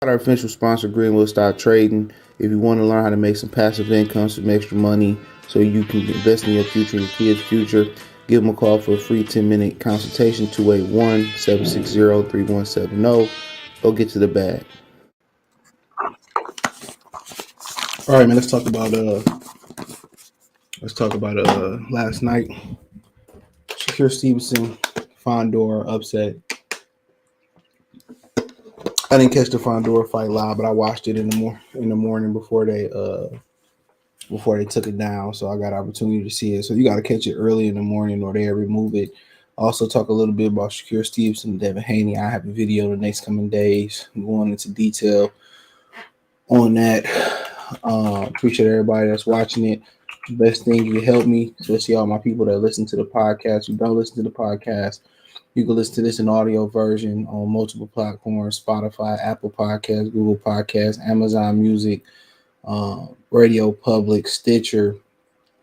Our official sponsor, Greenwood Stock Trading. If you want to learn how to make some passive income, some extra money, so you can invest in your future and your kids' future, give them a call for a free 10-minute consultation, 281-760-3170. Go get to the bag. All right, man. Let's talk about last night. Shakur Stevenson, Fundora upset. I didn't catch the Fundora fight live, but I watched it in the morning before they took it down. So I got opportunity to see it. So you got to catch it early in the morning or they remove it. Also talk a little bit about Shakur Stevenson and Devin Haney. I have a video the next coming days going into detail on that. Appreciate everybody that's watching it. The best thing you can help me, especially all my people that listen to the podcast. Who don't listen to the podcast, you can listen to this in audio version on multiple platforms: Spotify, Apple Podcasts, Google Podcasts, Amazon Music, Radio Public, Stitcher,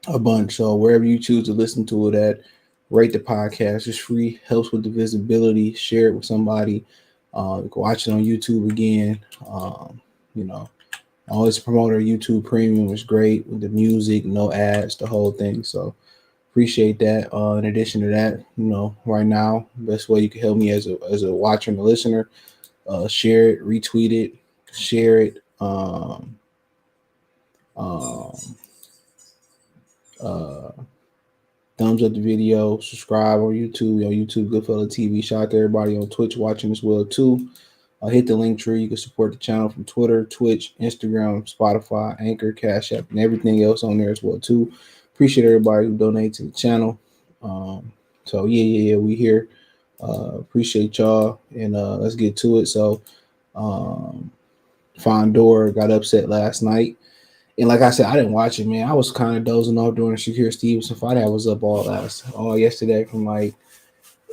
a bunch. So wherever you choose to listen to it at, rate the podcast. It's free, helps with the visibility. Share it with somebody. Watch it on YouTube again. Always promote our YouTube Premium. It's great with the music, no ads, the whole thing. So appreciate that. In addition to that, right now, best way you can help me as a watcher and a listener, share it, retweet it, share it. Thumbs up the video, subscribe on YouTube, Goodfella TV. Shout out to everybody on Twitch watching as well too. Hit the link tree. You can support the channel from Twitter, Twitch, Instagram, Spotify, Anchor, Cash App, and everything else on there as well too. Appreciate everybody who donates to the channel. So we here. Appreciate y'all, and let's get to it. So Fundora got upset last night. And like I said, I didn't watch it, man. I was kind of dozing off during the Shakur Stevenson fight. I was up all yesterday from like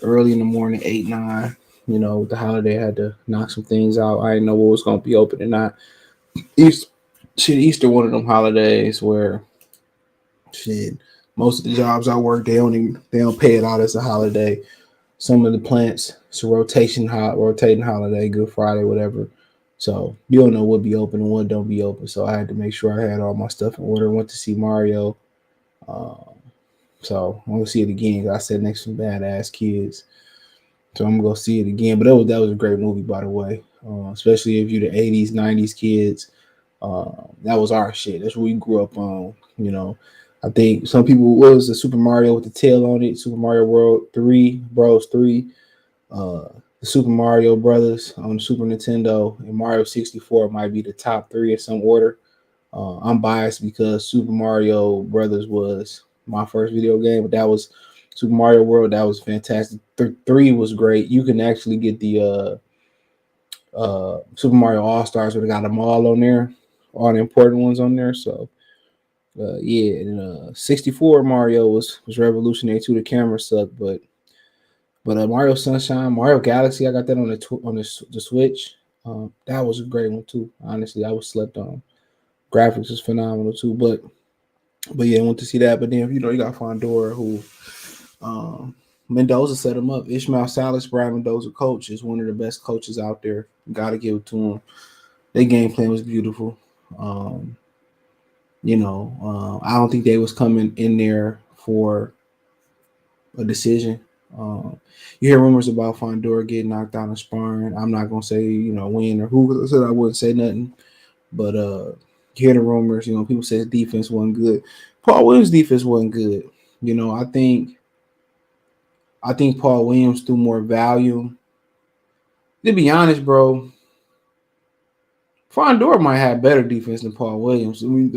early in the morning, 8, 9. With the holiday, I had to knock some things out. I didn't know what was going to be open or not. Easter, one of them holidays where most of the jobs I work, they don't pay it out as a holiday. Some of the plants, it's a rotating holiday, Good Friday, whatever. So you don't know what be open and what don't be open. So I had to make sure I had all my stuff in order. Went to see Mario. So I'm gonna see it again. I sat next to some badass kids. So I'm gonna go see it again. But that was a great movie, by the way. Especially if you're the 80s, 90s kids. That was our shit. That's what we grew up on. I think some people, what was the Super Mario with the tail on it? Super Mario World 3, Bros 3. The Super Mario Brothers on Super Nintendo and Mario 64 might be the top 3 in some order. I'm biased because Super Mario Brothers was my first video game, but that was Super Mario World. That was fantastic. 3 was great. You can actually get the Super Mario All-Stars, where they got them all on there, all the important ones on there. So, and 64 Mario was revolutionary too. The camera sucked, but Mario Sunshine, Mario Galaxy, I got that on the Switch. That was a great one too. Honestly, I was slept on. Graphics is phenomenal too. But yeah, I went to see that. But then you got Fundora, who Mendoza set him up. Ishmael Salas, Brian Mendoza coach, is one of the best coaches out there. Got to give it to him. Their game plan was beautiful. I don't think they was coming in there for a decision. Um, you hear rumors about Fundora getting knocked out in sparring. I'm not gonna say when or who said I wouldn't say nothing, but hear the rumors. People say his defense wasn't good. Paul Williams' defense wasn't good. I think Paul Williams threw more value. To be honest, bro, Fundora might have better defense than Paul Williams. I mean,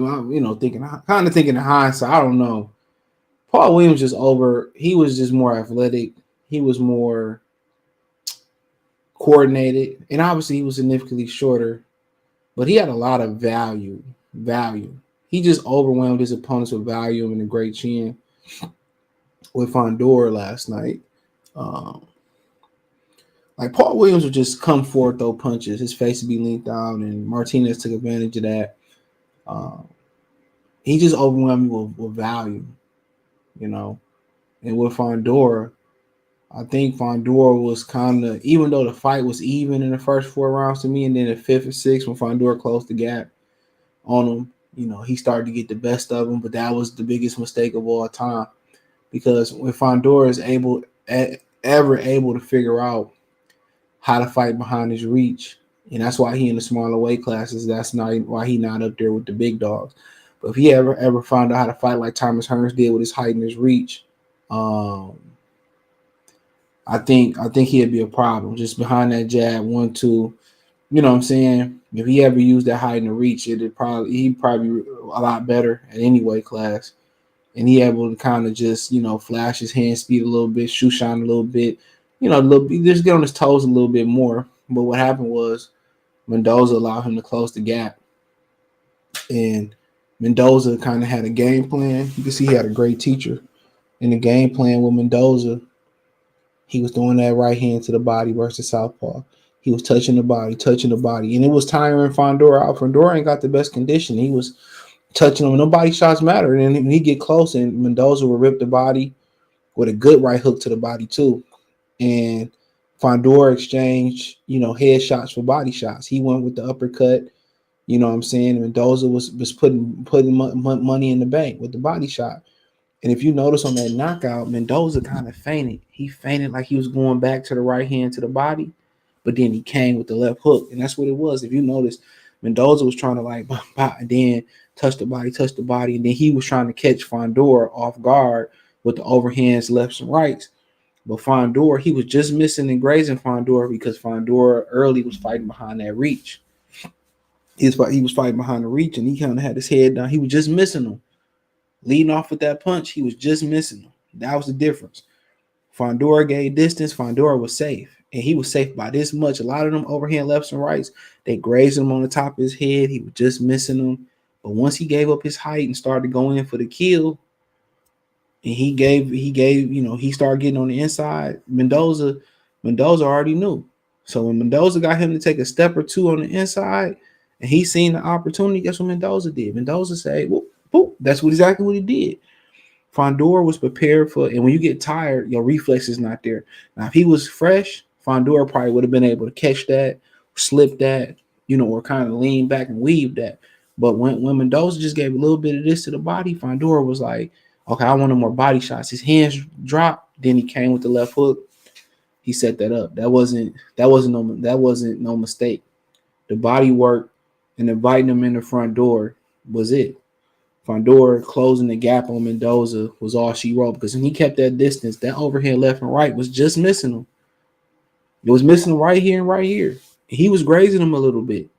thinking in hindsight, I don't know. Paul Williams just over. He was just more athletic. He was more coordinated, and obviously he was significantly shorter. But he had a lot of value. Value. He just overwhelmed his opponents with value and a great chin with Fundora last night. Um, like Paul Williams would just come forward, throw punches. His face would be leaned out, and Martinez took advantage of that. Um, he just overwhelmed me with value, you know. And with Fundora, I think Fundora was kind of, even though the fight was even in the first 4 rounds to me, and then the fifth and sixth when Fundora closed the gap on him, he started to get the best of him. But that was the biggest mistake of all time, because when Fundora is ever able to figure out how to fight behind his reach, and that's why he in the smaller weight classes. That's not why he not up there with the big dogs. But if he ever found out how to fight like Thomas Hearns did with his height and his reach, um, I think he'd be a problem just behind that jab 1-2. You know what I'm saying? If he ever used that height and the reach, he'd probably be a lot better at any weight class. And he able to kind of just flash his hand speed a little bit, shoot shine a little bit, a little bit, just get on his toes a little bit more. But what happened was Mendoza allowed him to close the gap, and Mendoza kind of had a game plan. You can see he had a great teacher. In the game plan with Mendoza, he was doing that right hand to the body versus southpaw. He was touching the body, and it was tiring Fundora out. Fundora ain't got the best condition. He was touching him. Nobody shots matter. And then he get close, and Mendoza would rip the body with a good right hook to the body too. And Fundora exchanged, head shots for body shots. He went with the uppercut. You know what I'm saying? Mendoza was putting money in the bank with the body shot. And if you notice on that knockout, Mendoza kind of fainted. He fainted like he was going back to the right hand to the body, but then he came with the left hook, and that's what it was. If you notice, Mendoza was trying to and then touch the body, and then he was trying to catch Fundora off guard with the overhands lefts and rights. But Fundora, he was just missing and grazing Fundora because Fundora early was fighting behind that reach. He was fighting behind the reach, and he kind of had his head down. He was just missing him. Leading off with that punch, he was just missing him. That was the difference. Fundora gave distance. Fundora was safe, and he was safe by this much. A lot of them overhand lefts and rights, they grazed him on the top of his head. He was just missing them. But once he gave up his height and started going in for the kill, and he started getting on the inside, Mendoza already knew. So when Mendoza got him to take a step or two on the inside, and he seen the opportunity, guess what Mendoza did? Mendoza said, whoop, whoop. That's exactly what he did. Fundora was prepared for, and when you get tired, your reflex is not there. Now, if he was fresh, Fundora probably would have been able to catch that, slip that, or kind of lean back and weave that. But when Mendoza just gave a little bit of this to the body, Fundora was like, okay, I want more body shots. His hands dropped, then he came with the left hook. He set that up. That wasn't no mistake. The body work and inviting him in the front door was it. Fundora closing the gap on Mendoza was all she wrote, because when he kept that distance, that overhead left and right was just missing him. It was missing him right here and right here. He was grazing him a little bit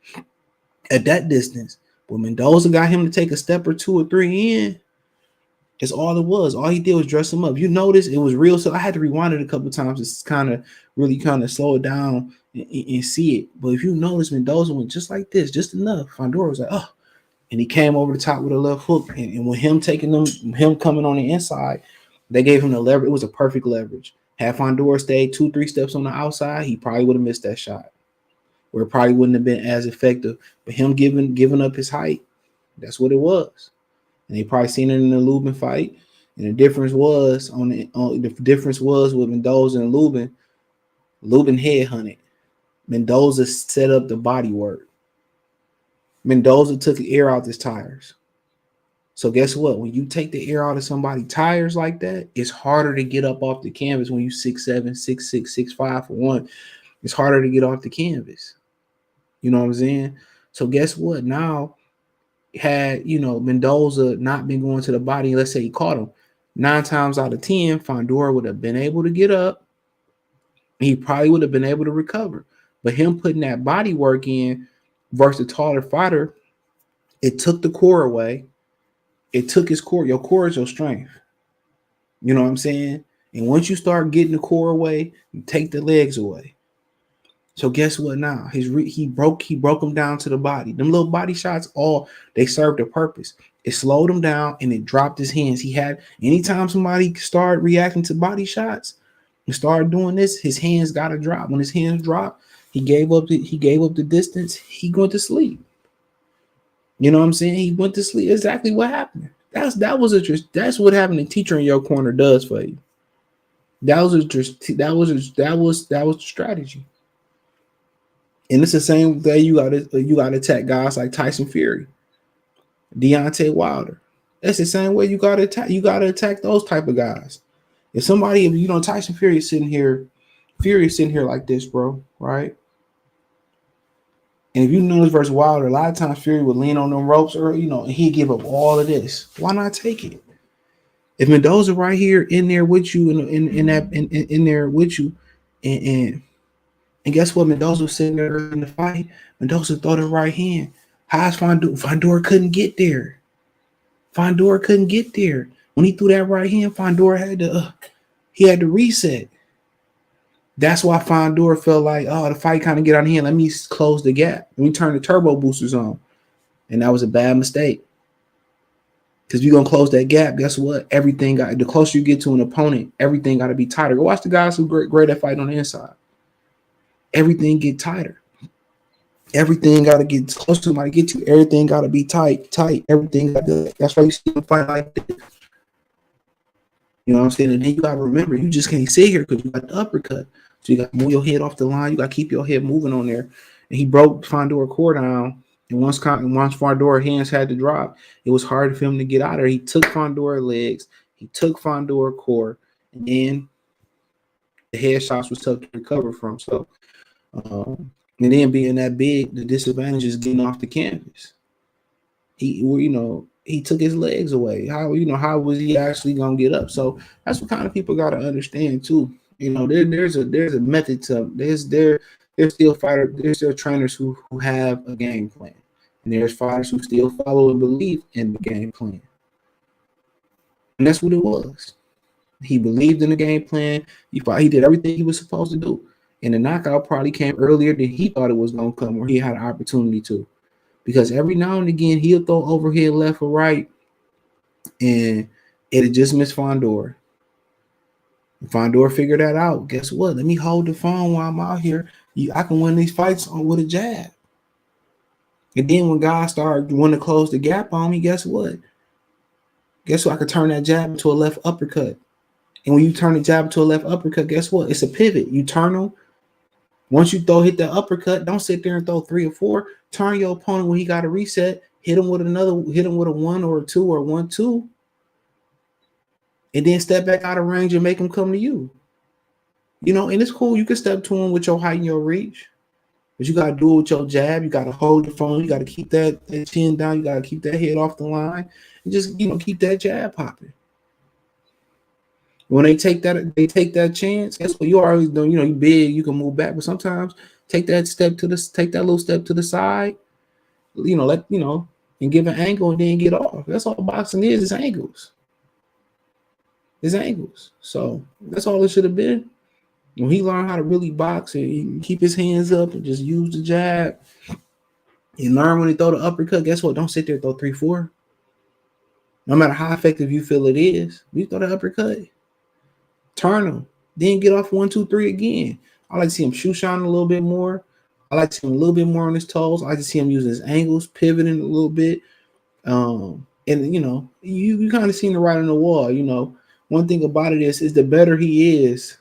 at that distance. But Mendoza got him to take a step or two or three in. That's all it was. All he did was dress him up. You notice it was real. So I had to rewind it a couple of times to really slow it down and see it. But if you notice, Mendoza went just like this, just enough. Fundora was like, oh. And he came over the top with a left hook. And with him him coming on the inside, they gave him the leverage. It was a perfect leverage. Had Fundora stayed 2-3 steps on the outside, he probably would have missed that shot. Or it probably wouldn't have been as effective. But him giving up his height, that's what it was. And they probably seen it in the Lubin fight. And the difference was with Mendoza and Lubin. Lubin headhunted. Mendoza set up the body work. Mendoza took the air out his tires. So guess what? When you take the air out of somebody's tires like that, it's harder to get up off the canvas when you 6'7", 6'6", 6'5" for one. It's harder to get off the canvas. You know what I'm saying? So guess what? Now, had Mendoza not been going to the body, let's say he caught him, 9 times out of 10, Fundora would have been able to get up. He probably would have been able to recover. But him putting that body work in versus a taller fighter, it took the core away. It took his core. Your core is your strength. You know what I'm saying? And once you start getting the core away, you take the legs away. So guess what? Now he broke him down to the body. Them little body shots, they served a purpose. It slowed him down and it dropped his hands. He had anytime somebody started reacting to body shots and started doing this, his hands got to drop. When his hands dropped, he gave up the distance. He went to sleep. You know what I'm saying? He went to sleep. Exactly what happened. That's what having a teacher in your corner does for you. That was the strategy. And it's the same way you got to attack guys like Tyson Fury, Deontay Wilder. That's the same way you got to attack those type of guys. If Tyson Fury is sitting here like this, bro, right? And if you notice versus Wilder, a lot of times Fury would lean on them ropes, or and he'd give up all of this. Why not take it? If Mendoza right here in there with you, in there with you, and guess what? Mendoza was sitting there in the fight. Mendoza throw the right hand. How's Fundora couldn't get there. Fundora couldn't get there. When he threw that right hand, Fundora had to reset. That's why Fundora felt like, the fight kind of get out of hand. Let me close the gap. Let me turn the turbo boosters on. And that was a bad mistake. Because if you're going to close that gap, guess what? The closer you get to an opponent, everything got to be tighter. Go watch the guys who great at fighting on the inside. Everything get tighter. Everything got to get close to somebody get you. Everything got to be tight. Everything got to. That's why you see them fight like this. You know what I'm saying? And then you got to remember, you just can't sit here because you got the uppercut. So you got to move your head off the line. You got to keep your head moving on there. And he broke Fundora core down. And once Fundora hands had to drop, it was hard for him to get out of there. He took Fundora legs. He took Fundora core. And then the headshots was tough to recover from. So, and then being that big, the disadvantage is getting off the canvas. He took his legs away. How was he actually gonna get up? So that's what kind of people got to understand too. There's a method to there's still trainers who have a game plan, and there's fighters who still follow and believe in the game plan. And that's what it was. He believed in the game plan. He did everything he was supposed to do. And the knockout probably came earlier than he thought it was gonna come, or he had an opportunity to. Because every now and again he'll throw overhead left or right, and it'll just miss Fundora. Fundora figured that out. Guess what? Let me hold the phone while I'm out here. I can win these fights with a jab. And then when guys start wanting to close the gap on me, guess what? I could turn that jab into a left uppercut. And when you turn the jab into a left uppercut, guess what? It's a pivot. You turn them. Once you hit that uppercut, don't sit there and throw 3 or 4. Turn your opponent when he got a reset. Hit him with a 1 or a 2 or 1-2. And then step back out of range and make him come to you. And it's cool. You can step to him with your height and your reach. But you got to do it with your jab. You got to hold your phone. You got to keep that chin down. You got to keep that head off the line. And just, keep that jab popping. When they take that chance, guess what? You always know, you big, you can move back. But sometimes take that little step to the side, and give an angle and then get off. That's all boxing is angles. It's angles. So that's all it should have been. When he learned how to really box and keep his hands up and just use the jab, he learned when he throw the uppercut. Guess what? Don't sit there and throw 3, 4. No matter how effective you feel it is, you throw the uppercut, turn him, then get off 1, 2, 3 again. I like to see him shoe shine a little bit more. I like to see him a little bit more on his toes. I like to see him using his angles, pivoting a little bit. And you kind of seen the writing on the wall. One thing about it is the better he is,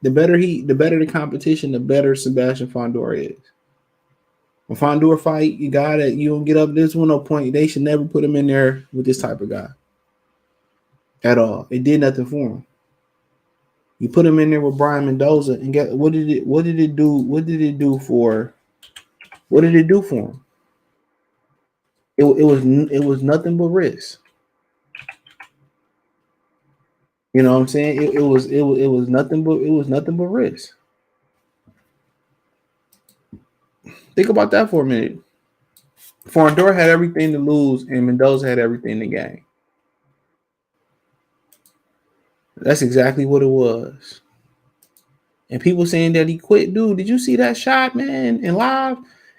the better the competition, the better Sebastian Fundora is. A Fundora fight, you got it. You don't get up this one, no point. They should never put him in there with this type of guy at all. It did nothing for him. You put him in there with Brian Mendoza, and get what did it? What did it do? What did it do for? What did it do for him? It was nothing but risk. You know what I'm saying? It was nothing but risk. Think about that for a minute. Fundora had everything to lose, and Mendoza had everything to gain. That's exactly what it was. And people saying that he quit, dude. Did you see that shot, man, in live?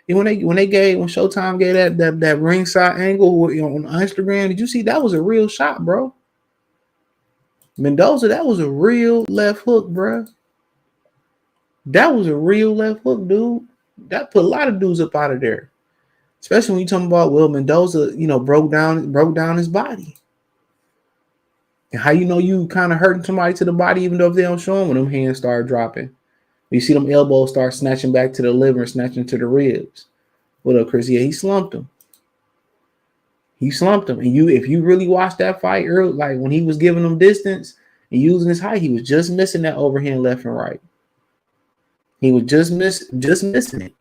And when Showtime gave that ringside angle on Instagram, did you see that was a real shot, bro? Mendoza, that was a real left hook, bro. That was a real left hook, dude. That put a lot of dudes up out of there. Especially when you talking about Mendoza, broke down his body. And how you kind of hurting somebody to the body, even though if they don't show them, when them hands start dropping. You see them elbows start snatching back to the liver and snatching to the ribs. What up, Chris? Yeah, he slumped him. And if you really watch that fight early, like when he was giving them distance and using his height, he was just missing that overhand left and right. He was just missing it.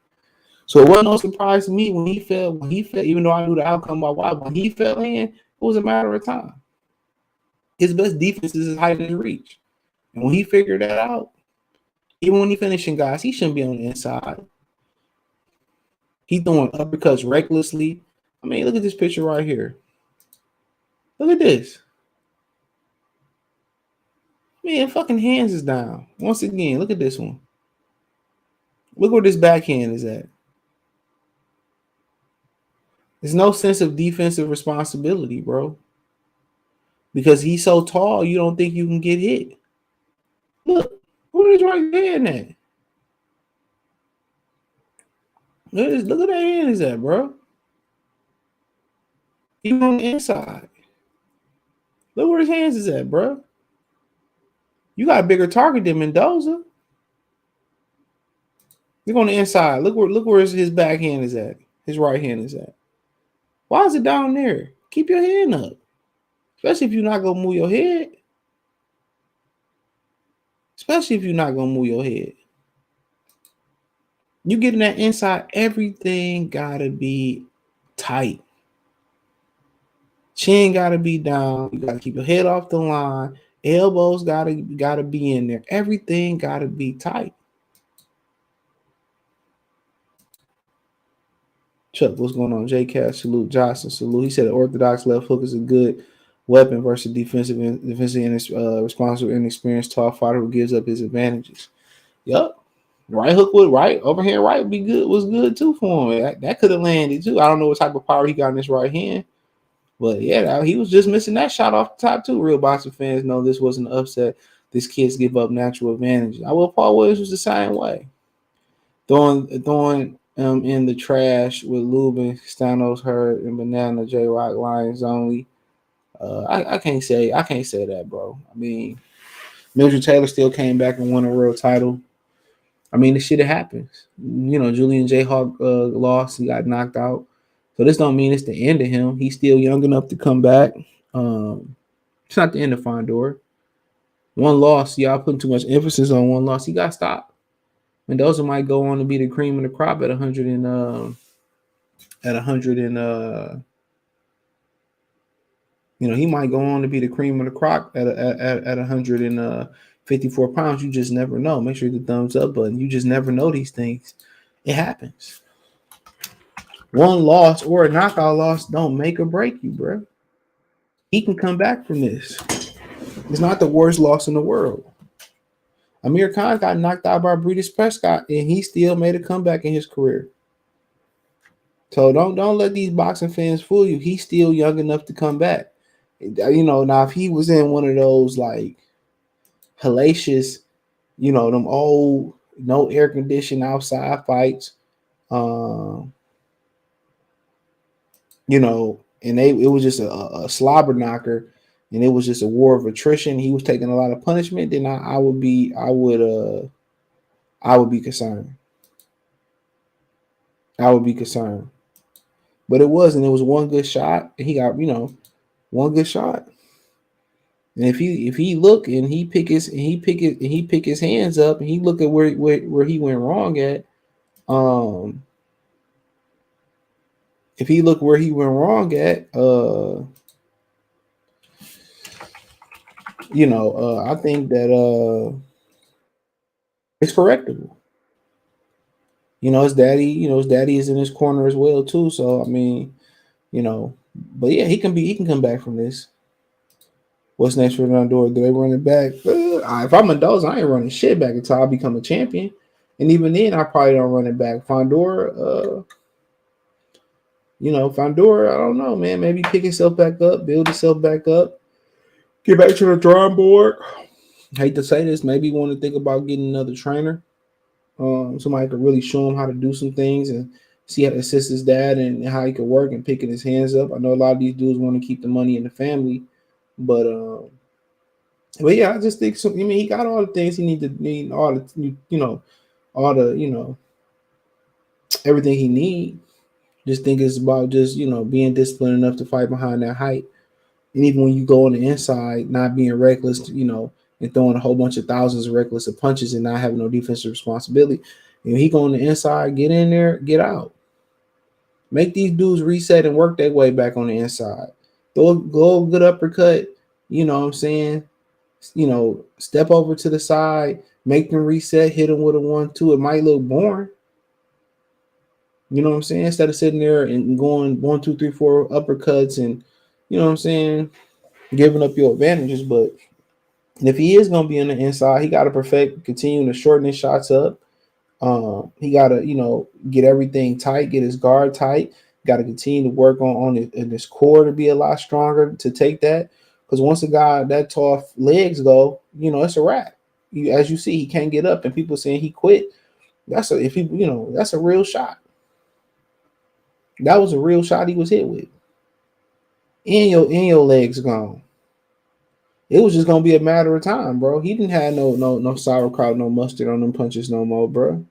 So it wasn't no surprise to me when he fell, even though I knew the outcome by why, when he fell in, it was a matter of time. His best defense is his height and his reach. And when he figured that out, even when he finishing guys, he shouldn't be on the inside. He throwing uppercuts recklessly. I mean, look at this picture right here. Look at this. Man, fucking hands is down. Once again, look at this one. Look where this backhand is at. There's no sense of defensive responsibility, bro. Because he's so tall, you don't think you can get hit. Look, where is right hand at? Look at that hand is at, bro. Even on the inside. Look where his hands is at, bro. You got a bigger target than Mendoza. Look on the inside. Look where his backhand is at. His right hand is at. Why is it down there? Keep your hand up. Especially if you're not going to move your head. You getting that inside, everything got to be tight. Chin got to be down. You got to keep your head off the line. Elbows got to be in there. Everything got to be tight. Chuck, what's going on? J Cash, salute. Johnson, salute. He said the orthodox left hook is a good weapon versus defensive and responsible, inexperienced tall fighter who gives up his advantages. Yup. Right hook with right overhand right would be good. Was good too for him. That could have landed too. I don't know what type of power he got in his right hand, but yeah, he was just missing that shot off the top too. Real boxing fans know this wasn't an upset. These kids give up natural advantages. Paul Williams was the same way. Throwing in the trash with Lubin, Stanos, Hurd, and Banana, J Rock, Lions only. I can't say that, bro. I mean, Mildred Taylor still came back and won a world title. I mean, this shit happens. Julian J Hawk lost. He got knocked out. So this don't mean it's the end of him. He's still young enough to come back. It's not the end of Fundora. One loss. Y'all putting too much emphasis on one loss. He got stopped. Mendoza might go on to be the cream of the crop at 100 and he might go on to be the cream of the crop at 154 pounds. You just never know. Make sure you hit the thumbs up button. You just never know these things. It happens. One loss or a knockout loss don't make or break you, bro. He can come back from this. It's not the worst loss in the world. Amir Khan got knocked out by Breedis Prescott, and he still made a comeback in his career. So don't let these boxing fans fool you. He's still young enough to come back. Now if he was in one of those like hellacious, them old no air conditioning outside fights, and it was just a slobber knocker, and it was just a war of attrition. He was taking a lot of punishment. Then I would be concerned. I would be concerned. But it wasn't. It was one good shot, and he got one good shot. And if he look and he pick his hands up and he look at where he went wrong at, um, if he look where he went wrong at, I think that it's correctable. His daddy is in his corner as well too. So I mean, but yeah, he can come back from this. What's next for Fundora? Do they run it back? If I'm Mendoza, I ain't running shit back until I become a champion. And even then, I probably don't run it back. Fundora, I don't know, man. Maybe pick himself back up, build himself back up, get back to the drawing board. Hate to say this, maybe want to think about getting another trainer. Somebody could really show him how to do some things and see how to assist his dad and how he could work and picking his hands up. I know a lot of these dudes want to keep the money in the family, but yeah, I just think so. I mean, he got all the things he need all the all the everything he need. Just think it's about just being disciplined enough to fight behind that height. And even when you go on the inside, not being reckless, and throwing a whole bunch of thousands of reckless of punches and not having no defensive responsibility. He go on the inside, get in there, get out. Make these dudes reset and work their way back on the inside. Go good uppercut. You know what I'm saying? Step over to the side, make them reset, hit them with a 1-2. It might look boring. You know what I'm saying? Instead of sitting there and going 1, 2, 3, 4 uppercuts and you know what I'm saying, giving up your advantages. But if he is gonna be on the inside, he gotta perfect continuing to shorten his shots up. He gotta, get everything tight, get his guard tight. Got to continue to work on his core to be a lot stronger to take that. Because once a guy that tall legs go, it's a wrap. As you see, he can't get up, and people saying he quit. That's a real shot. That was a real shot he was hit with. In your legs gone. It was just gonna be a matter of time, bro. He didn't have no sauerkraut, no mustard on them punches no more, bro.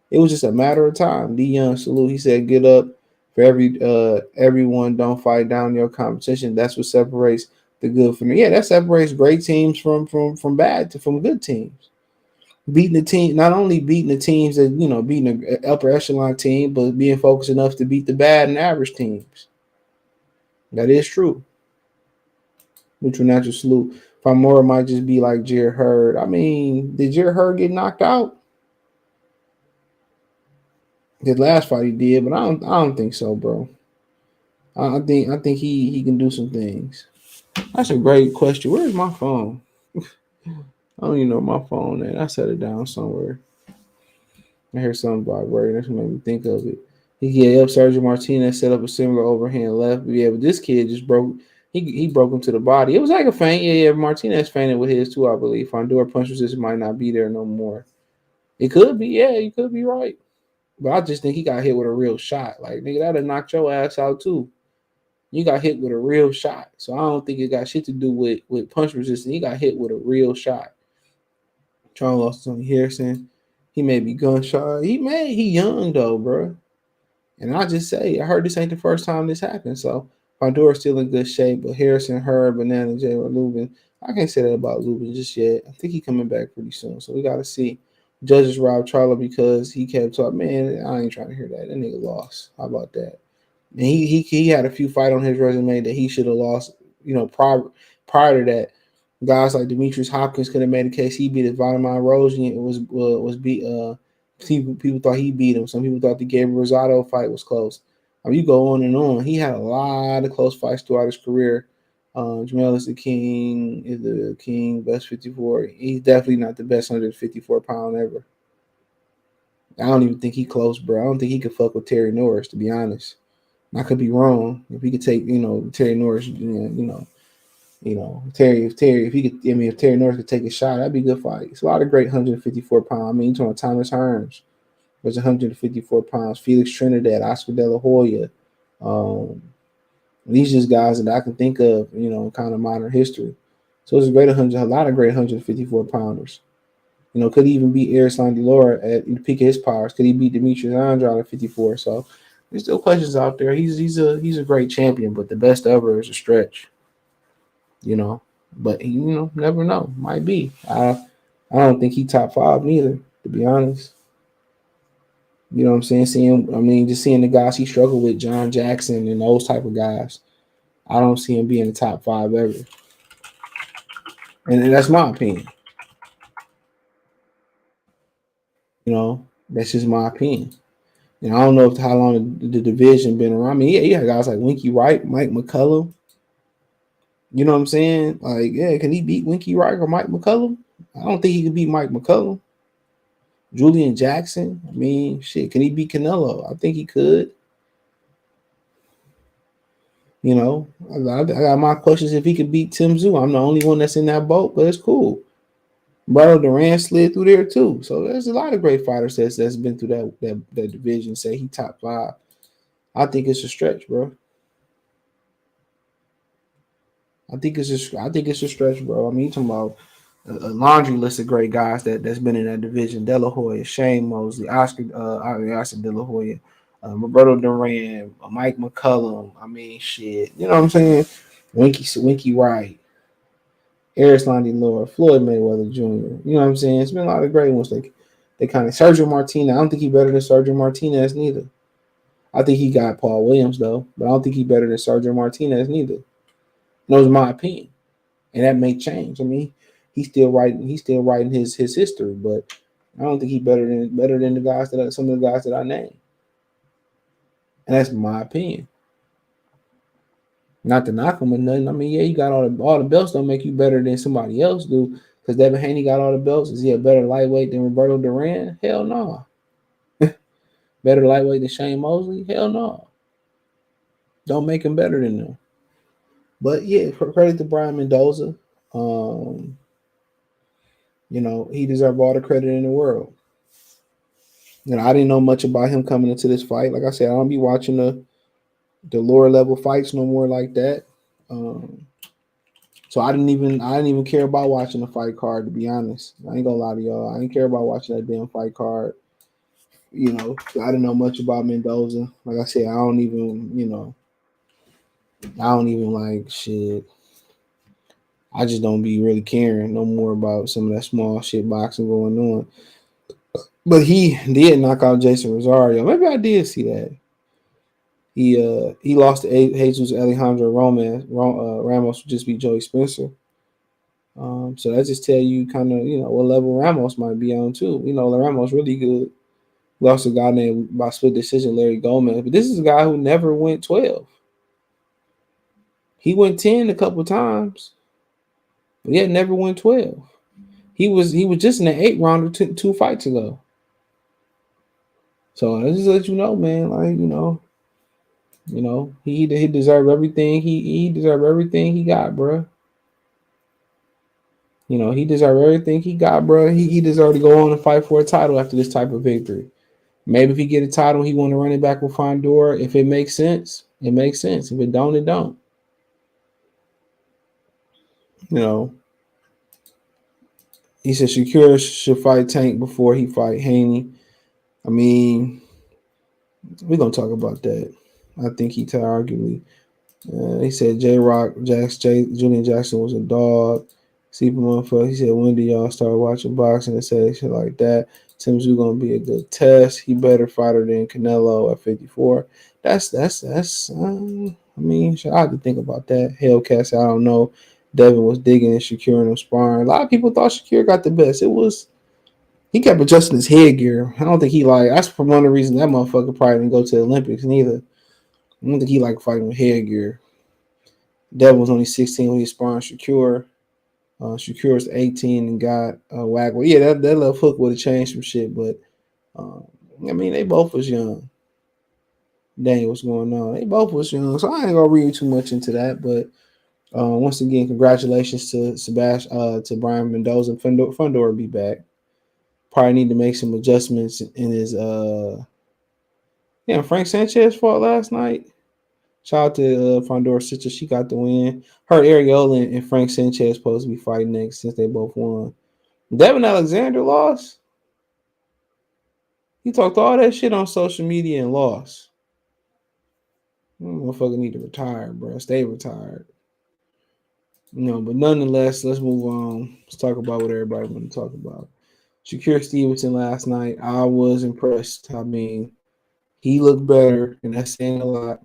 It was just a matter of time. D Young salute. He said, "Get up for everyone. Don't fight down your competition. That's what separates the good from the yeah. That separates great teams from bad from good teams. Beating the team, not only beating the teams that beating an upper echelon team, but being focused enough to beat the bad and average teams. That is true. Neutral natural salute. Famora might just be like Jared Hurd. I mean, did Jared Hurd get knocked out? His last fight he did, but I don't think so, bro. I think he can do some things. That's a great question. Where's my phone? I don't even know my phone at. I set it down somewhere. I hear something vibrating. That's what made me think of it. He gave up Sergio Martinez set up a similar overhand left. But yeah, but this kid just broke. He broke him to the body. It was like a feint. Yeah. Martinez feinted with his too, I believe. Fundora punch resistance might not be there no more. It could be. Yeah, you could be right. But I just think he got hit with a real shot. Like nigga, that'd have knocked your ass out too. You got hit with a real shot. So I don't think it got shit to do with punch resistance. He got hit with a real shot. Charles Austin Harrison. He may be gunshot. He young though, bro. And I just say, I heard this ain't the first time this happened. So Honduras still in good shape, but Harrison, Herb, Banana, J. or Lubin. I can't say that about Lubin just yet. I think he coming back pretty soon. So we gotta see. Judges robbed Charlo because he kept talking. Man, I ain't trying to hear that. That nigga lost. How about that? And he had a few fight on his resume that he should have lost. Prior to that, guys like Demetrius Hopkins could have made a case he beat Vladimir Rozhin. It was beat. People thought he beat him. Some people thought the Gabriel Rosado fight was close. I mean, you go on and on. He had a lot of close fights throughout his career. Jamel is the king, best 54. He's definitely not the best 154 pound ever. I don't even think he close, bro. I don't think he could fuck with Terry Norris, to be honest. I could be wrong. If he could take, Terry Norris, Terry, if Terry Norris could take a shot, that'd be a good fight. It's a lot of great 154 pounds. I mean, you're talking about Thomas Hearns was 154 pounds. Felix Trinidad, Oscar De La Hoya. These just guys that I can think of, kind of modern history. So it's a lot of great 154 pounders. Could he even beat Erislan Delora at the peak of his powers? Could he beat Demetrius Andrade at 54? So there's still questions out there. He's a great champion, but the best ever is a stretch. You know, but never know. Might be. I don't think he top five neither. To be honest, you know what I'm saying. Just seeing the guys he struggled with, John Jackson and those type of guys. I don't see him being the top five ever, and that's my opinion. That's just my opinion. And I don't know how long the division been around. I mean, yeah, you had guys like Winky Wright, Mike McCullum. You know what I'm saying? Like, yeah, can he beat Winky Wright or Mike McCullum? I don't think he can beat Mike McCullum. Julian Jackson. I mean, shit, can he beat Canelo? I think he could. I got my questions if he could beat Tim Tszyu. I'm the only one that's in that boat, but it's cool. Brother Duran slid through there too. So there's a lot of great fighters that's been through that division. Say he top five. I think it's a stretch, bro. I think it's a stretch, bro. I mean, you talking about a laundry list of great guys that's been in that division: De La Hoya, Shane Mosley, Oscar De La Hoya, Roberto Duran, Mike McCullum. I mean, shit. You know what I'm saying? Winky Wright, Erislan Delora, Floyd Mayweather Jr. You know what I'm saying? It's been a lot of great ones. They kind of Sergio Martinez. I don't think he's better than Sergio Martinez neither. I think he got Paul Williams though, but I don't think he's better than Sergio Martinez neither. That's my opinion, and that may change. I mean, he's still writing. He's still writing his history, but I don't think he's better than the guys some of the guys that I named, and that's my opinion. Not to knock him or nothing. I mean, yeah, you got all the belts. Don't make you better than somebody else do. Because Devin Haney got all the belts. Is he a better lightweight than Roberto Duran? Hell no. Better lightweight than Shane Mosley? Hell no. Don't make him better than them. But yeah, credit to Brian Mendoza. He deserved all the credit in the world. I didn't know much about him coming into this fight. Like I said, I don't be watching the lower level fights no more like that. So I didn't even care about watching the fight card, to be honest. I ain't gonna lie to y'all. I didn't care about watching that damn fight card. I didn't know much about Mendoza. Like I said, I don't even like shit. I just don't be really caring no more about some of that small shit boxing going on. But he did knock out Jason Rosario. Maybe I did see that. He lost to Jesus Alejandro Ramos would just be Joey Spencer. So that just tell you kind of what level Ramos might be on too. Ramos really good. Lost a guy named by split decision Larry Gomez, but this is a guy who never went 12. He went 10 a couple times, but yet never went 12. He was just in the 8th round two fights ago. So I just let you know, man. Like he deserved everything. He deserved everything he got, bro. He deserved everything he got, bro. He deserved to go on and fight for a title after this type of victory. Maybe if he get a title, he want to run it back with Fundora. If it makes sense, it makes sense. If it don't, it don't. He said Shakur should fight Tank before he fight Haney. I mean, we're gonna talk about that. I think he arguably. He said Julian Jackson was a dog. Superman fuck. He said, when do y'all start watching boxing and say shit like that? Tim Tszyu gonna be a good test. He better fighter than Canelo at 54. That's. I mean, I have to think about that. Hellcats, I don't know. Devin was digging and Shakur and him sparring. A lot of people thought Shakur got the best. He kept adjusting his headgear. I don't think that's for one of the reasons that motherfucker probably didn't go to the Olympics neither. I don't think he liked fighting with headgear. Devin was only 16 when he was sparring Shakur. Shakur's 18 and got Wagner. Yeah, that left hook would have changed some shit, but I mean, they both was young. Dang, what's going on? They both was young, so I ain't gonna read too much into that. But once again, congratulations to Sebastian, to Brian Mendoza. Fundora will be back. Probably need to make some adjustments in his. Frank Sanchez fought last night. Shout out to Fundora's sister. She got the win. Her Ariola and Frank Sanchez supposed to be fighting next since they both won. Devin Alexander lost. He talked all that shit on social media and lost. Motherfucker need to retire, bro. Stay retired. But nonetheless, let's move on. Let's talk about what everybody want to talk about. Shakur Stevenson last night, I was impressed. I mean, he looked better, and that's saying a lot.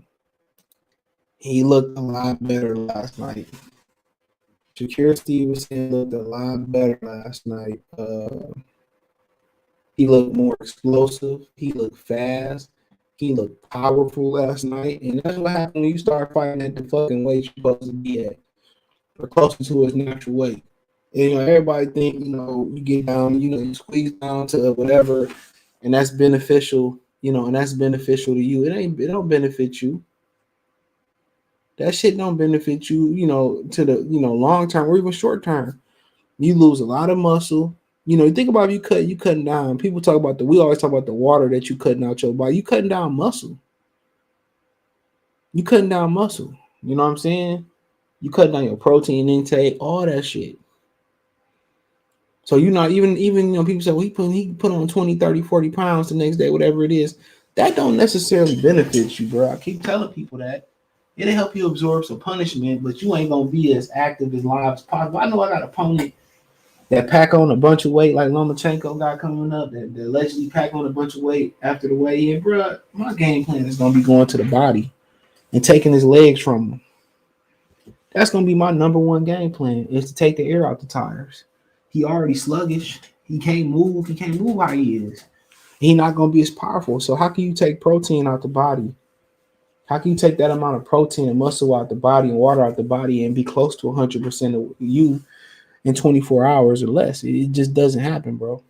He looked a lot better last night. Shakur Stevenson looked a lot better last night. He looked more explosive. He looked fast. He looked powerful last night. And that's what happened when you start fighting at the fucking weight you're supposed to be at, or closer to his natural weight. And, everybody think, you get down, you squeeze down to whatever, and that's beneficial, and that's beneficial to you. It don't benefit you. That shit don't benefit you, to the, long term or even short term. You lose a lot of muscle. You think about if you cutting down. People talk about we always talk about the water that you cutting out your body. You cutting down muscle. You cutting down muscle. You know what I'm saying? You cutting down your protein intake, all that shit. So you're not even people say, well, he put on 20, 30, 40 pounds the next day, whatever it is. That don't necessarily benefit you, bro. I keep telling people that. It'll help you absorb some punishment, but you ain't gonna be as active as live as possible. I know I got an opponent that pack on a bunch of weight, like Lomachenko got coming up, that allegedly pack on a bunch of weight after the weigh-in, bro. My game plan is gonna be going to the body and taking his legs from him. That's gonna be my number one game plan, is to take the air out the tires. He already sluggish. He can't move. He can't move how he is. He not gonna be as powerful. So how can you take protein out the body? How can you take that amount of protein and muscle out the body and water out the body and be close to 100% of you in 24 hours or less? It just doesn't happen, bro.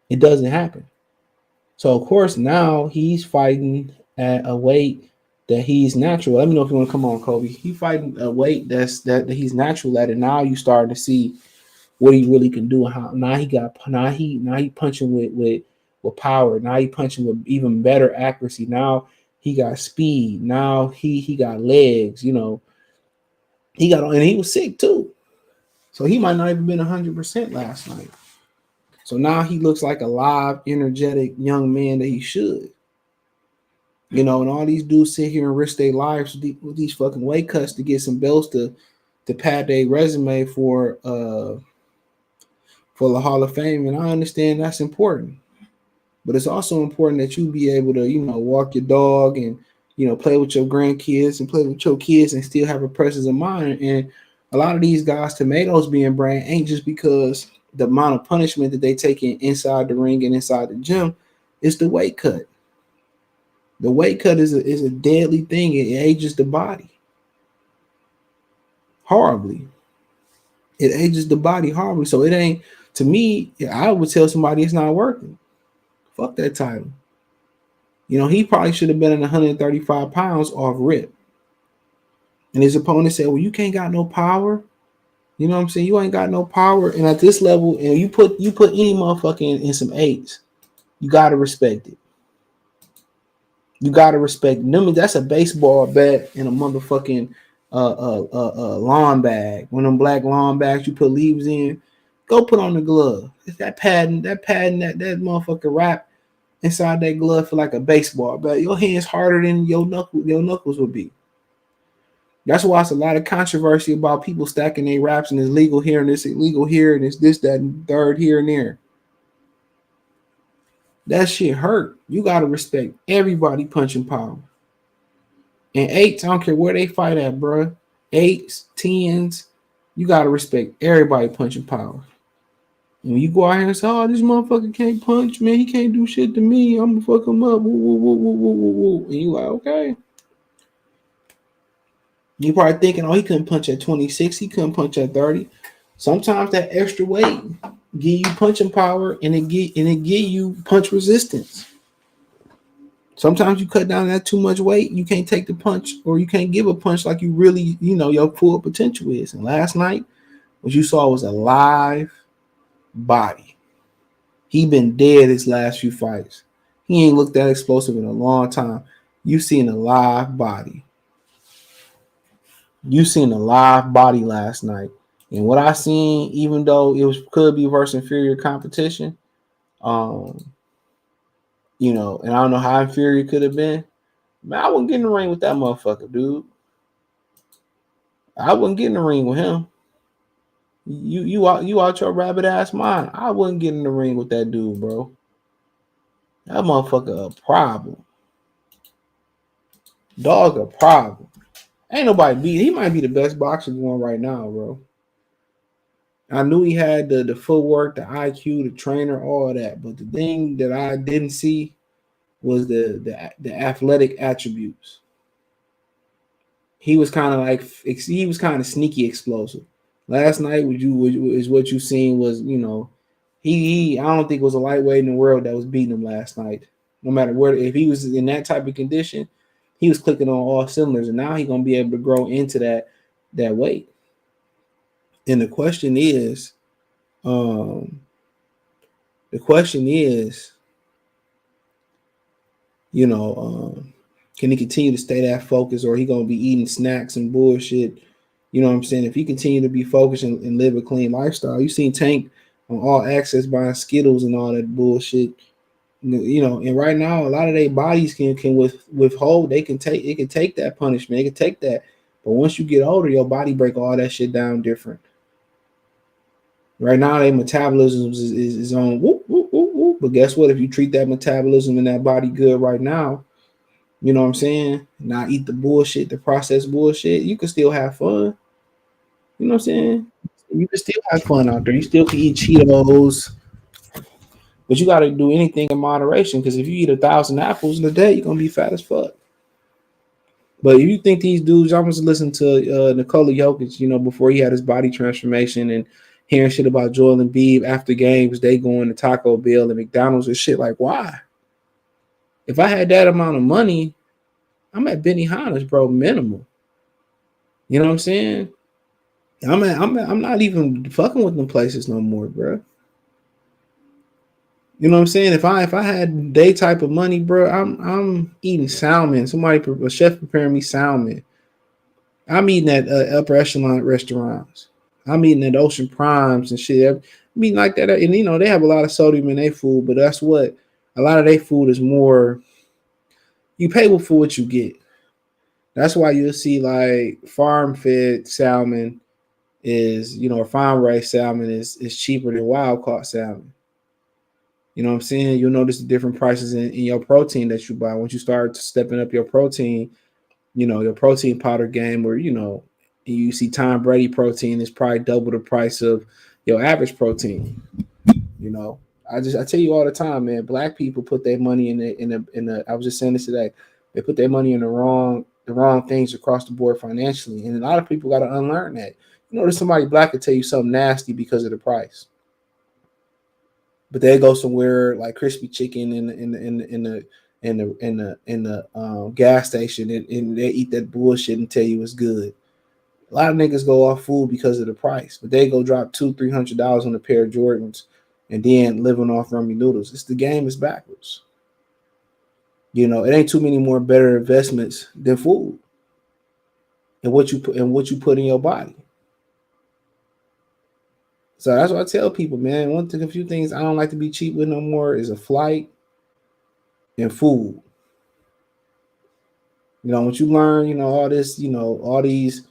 It doesn't happen. So of course now he's fighting at a weight that he's natural. Let me know if you want to come on, Kobe. He fighting a weight that he's natural at, and now you starting to see what he really can do. How now he punching with power. Now he punching with even better accuracy. Now he got speed. Now he got legs. He got, and he was sick too. So he might not even been 100% last night. So now he looks like a live, energetic young man that he should. And all these dudes sit here and risk their lives with these fucking weight cuts to get some belts to pad their resume for the Hall of Fame. And I understand that's important. But it's also important that you be able to, walk your dog and, play with your grandkids and play with your kids and still have a presence of mind. And a lot of these guys' tomatoes being brand ain't just because the amount of punishment that they take inside the ring and inside the gym. It's the weight cut. The weight cut is a deadly thing. It ages the body horribly. It ages the body horribly. So it ain't, to me, I would tell somebody it's not working. Fuck that title. He probably should have been in 135 pounds off rip. And his opponent said, well, you can't got no power. You know what I'm saying? You ain't got no power. And at this level, and you put any motherfucker in some eights, you gotta respect it. You gotta respect it. That's a baseball bat in a motherfucking lawn bag. One of them black lawn bags you put leaves in. Go put on the glove. It's that padding, that motherfucker wrap inside that glove for like a baseball bat. Your hand's harder than your knuckles would be. That's why it's a lot of controversy about people stacking their wraps and it's legal here and it's illegal here and it's this, that, and third here and there. That shit hurt. You gotta respect everybody punching power. And eights, I don't care where they fight at, bro. Eights, tens, you gotta respect everybody punching power. And when you go out here and say, oh, this motherfucker can't punch, man, he can't do shit to me, I'm gonna fuck him up. Woo, woo, woo, woo, woo, woo, woo. And you like, okay. You probably thinking, oh, he couldn't punch at 26, he couldn't punch at 30. Sometimes that extra weight give you punching power and it give you punch resistance. Sometimes you cut down that too much weight, you can't take the punch or you can't give a punch like you really, your full potential is. And last night, what you saw was a live body. He been dead his last few fights. He ain't looked that explosive in a long time. You seen a live body. You seen a live body last night. And what I seen, even though could be versus inferior competition, um, and I don't know how inferior it could have been. Man, I wouldn't get in the ring with that motherfucker, dude. I wouldn't get in the ring with him. You out your rabbit ass mind. I wouldn't get in the ring with that dude, bro. That motherfucker a problem. Dog a problem. Ain't nobody beat. He might be the best boxer going right now, bro. I knew he had the footwork, the IQ, the trainer, all of that. But the thing that I didn't see was the athletic attributes. He was kind of like he was kind of sneaky explosive. Last night, what you seen was he I don't think it was a lightweight in the world that was beating him last night. No matter where, if he was in that type of condition, he was clicking on all cylinders, and now he's gonna be able to grow into that weight. And um, the question is, can he continue to stay that focused, or he gonna be eating snacks and bullshit? You know what I'm saying? If he continue to be focused and live a clean lifestyle, you seen Tank on All Access buying Skittles and all that bullshit. And right now a lot of their bodies can withhold. It can take that punishment. It can take that. But once you get older, your body break all that shit down different. Right now, their metabolism is on whoop, whoop, whoop, whoop. But guess what? If you treat that metabolism and that body good right now, you know what I'm saying? Not eat the bullshit, the processed bullshit. You can still have fun. You know what I'm saying? You can still have fun out there. You still can eat Cheetos, but you got to do anything in moderation. Because if you eat 1,000 apples in a day, you're gonna be fat as fuck. But if you think these dudes, I was listening to Nikola Jokic, before he had his body transformation and hearing shit about Joel Embiid after games, they going to Taco Bell and McDonald's and shit. Like, why? If I had that amount of money, I'm at Benihana's, bro, minimal. You know what I'm saying? I'm not even fucking with them places no more, bro. You know what I'm saying? If I had day type of money, bro, I'm eating salmon. A chef preparing me salmon. I'm eating at upper echelon restaurants. I'm eating at Ocean Primes and shit. I'm eating like that, and they have a lot of sodium in their food, but that's what a lot of their food is more. You pay for what you get. That's why you'll see like farm fed salmon or farm raised salmon is cheaper than wild caught salmon. You know what I'm saying? You'll notice the different prices in your protein that you buy. Once you start stepping up your protein, your protein powder game, where, you see Tom Brady protein is probably double the price of your average protein. I tell you all the time, man, black people put their money in the I was just saying this today. They put their money in the wrong things across the board financially. And a lot of people got to unlearn that. There's somebody black could tell you something nasty because of the price. But they go somewhere like crispy chicken in the gas station and they eat that bullshit and tell you it's good. A lot of niggas go off food because of the price, but they go drop $200-$300 on a pair of Jordans and then living off rummy noodles. The game is backwards. It ain't too many more better investments than food and what you put in your body. So that's what I tell people, man. A few things I don't like to be cheap with no more is a flight and food. Once you learn, all this, all these,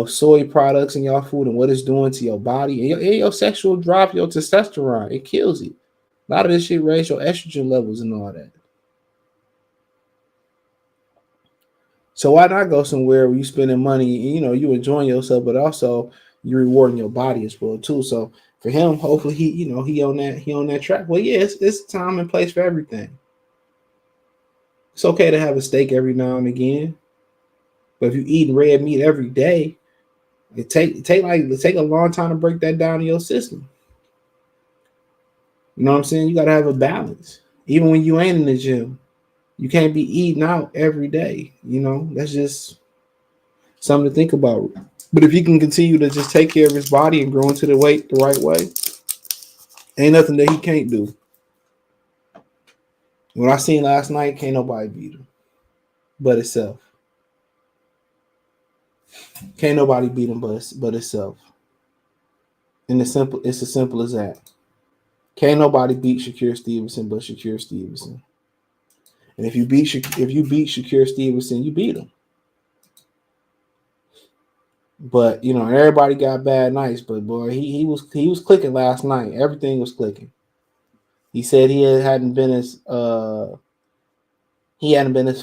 soy products in your food and what it's doing to your body and your sexual drive, your testosterone, it kills you. A lot of this shit raises your estrogen levels and all that. So why not go somewhere where you spending money and you enjoying yourself, but also you're rewarding your body as well too. So for him, hopefully he on that track. Well, yeah, it's time and place for everything. It's okay to have a steak every now and again, but if you eat red meat every day, it take a long time to break that down in your system. You know what I'm saying? You gotta have a balance. Even when you ain't in the gym, you can't be eating out every day. That's just something to think about. But if he can continue to just take care of his body and grow into the weight the right way, ain't nothing that he can't do. What I seen last night, can't nobody beat him but itself. Can't nobody beat him but itself. And it's as simple as that. Can't nobody beat Shakur Stevenson but Shakur Stevenson. And if you beat Shakur Stevenson, you beat him. But you know, everybody got bad nights. But boy, he was clicking last night. Everything was clicking. He said he hadn't been as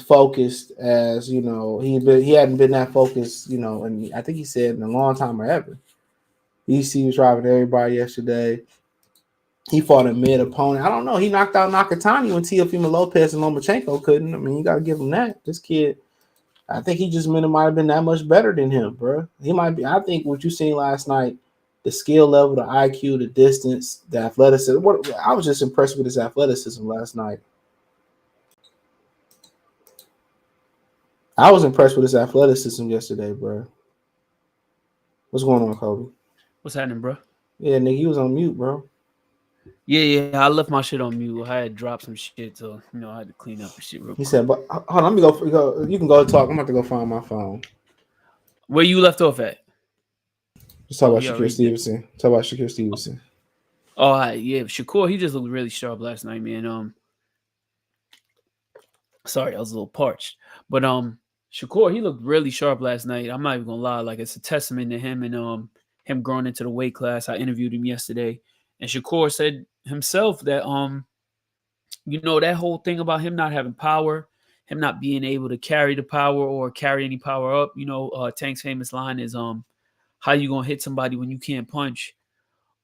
focused as he hadn't been that focused, and I think he said in a long time or ever. EC was driving everybody yesterday. He fought a mid opponent. I don't know. He knocked out Nakatani when Teofimo Lopez and Lomachenko couldn't. I mean, you got to give him that. This kid, I think he just might have been that much better than him, bro. He might be. I think what you seen last night, the skill level, the IQ, the distance, the athleticism. I was just impressed with his athleticism last night. I was impressed with his athleticism yesterday, bro. What's going on, Kobe? What's happening, bro? Yeah, nigga, he was on mute, bro. Yeah, I left my shit on mute. I had dropped some shit, so I had to clean up the shit real quick. He said, "But hold on, let me go. You can go talk. I'm about to go find my phone." Where you left off at? Let's talk about Shakur Stevenson. Talk about Shakur Stevenson. Oh, yeah, Shakur, he just looked really sharp last night, man. Sorry, I was a little parched, but Shakur, he looked really sharp last night. I'm not even gonna lie, like it's a testament to him and him growing into the weight class. I interviewed him yesterday, and Shakur said himself that that whole thing about him not having power, him not being able to carry the power or carry any power up. Tank's famous line is how you gonna hit somebody when you can't punch?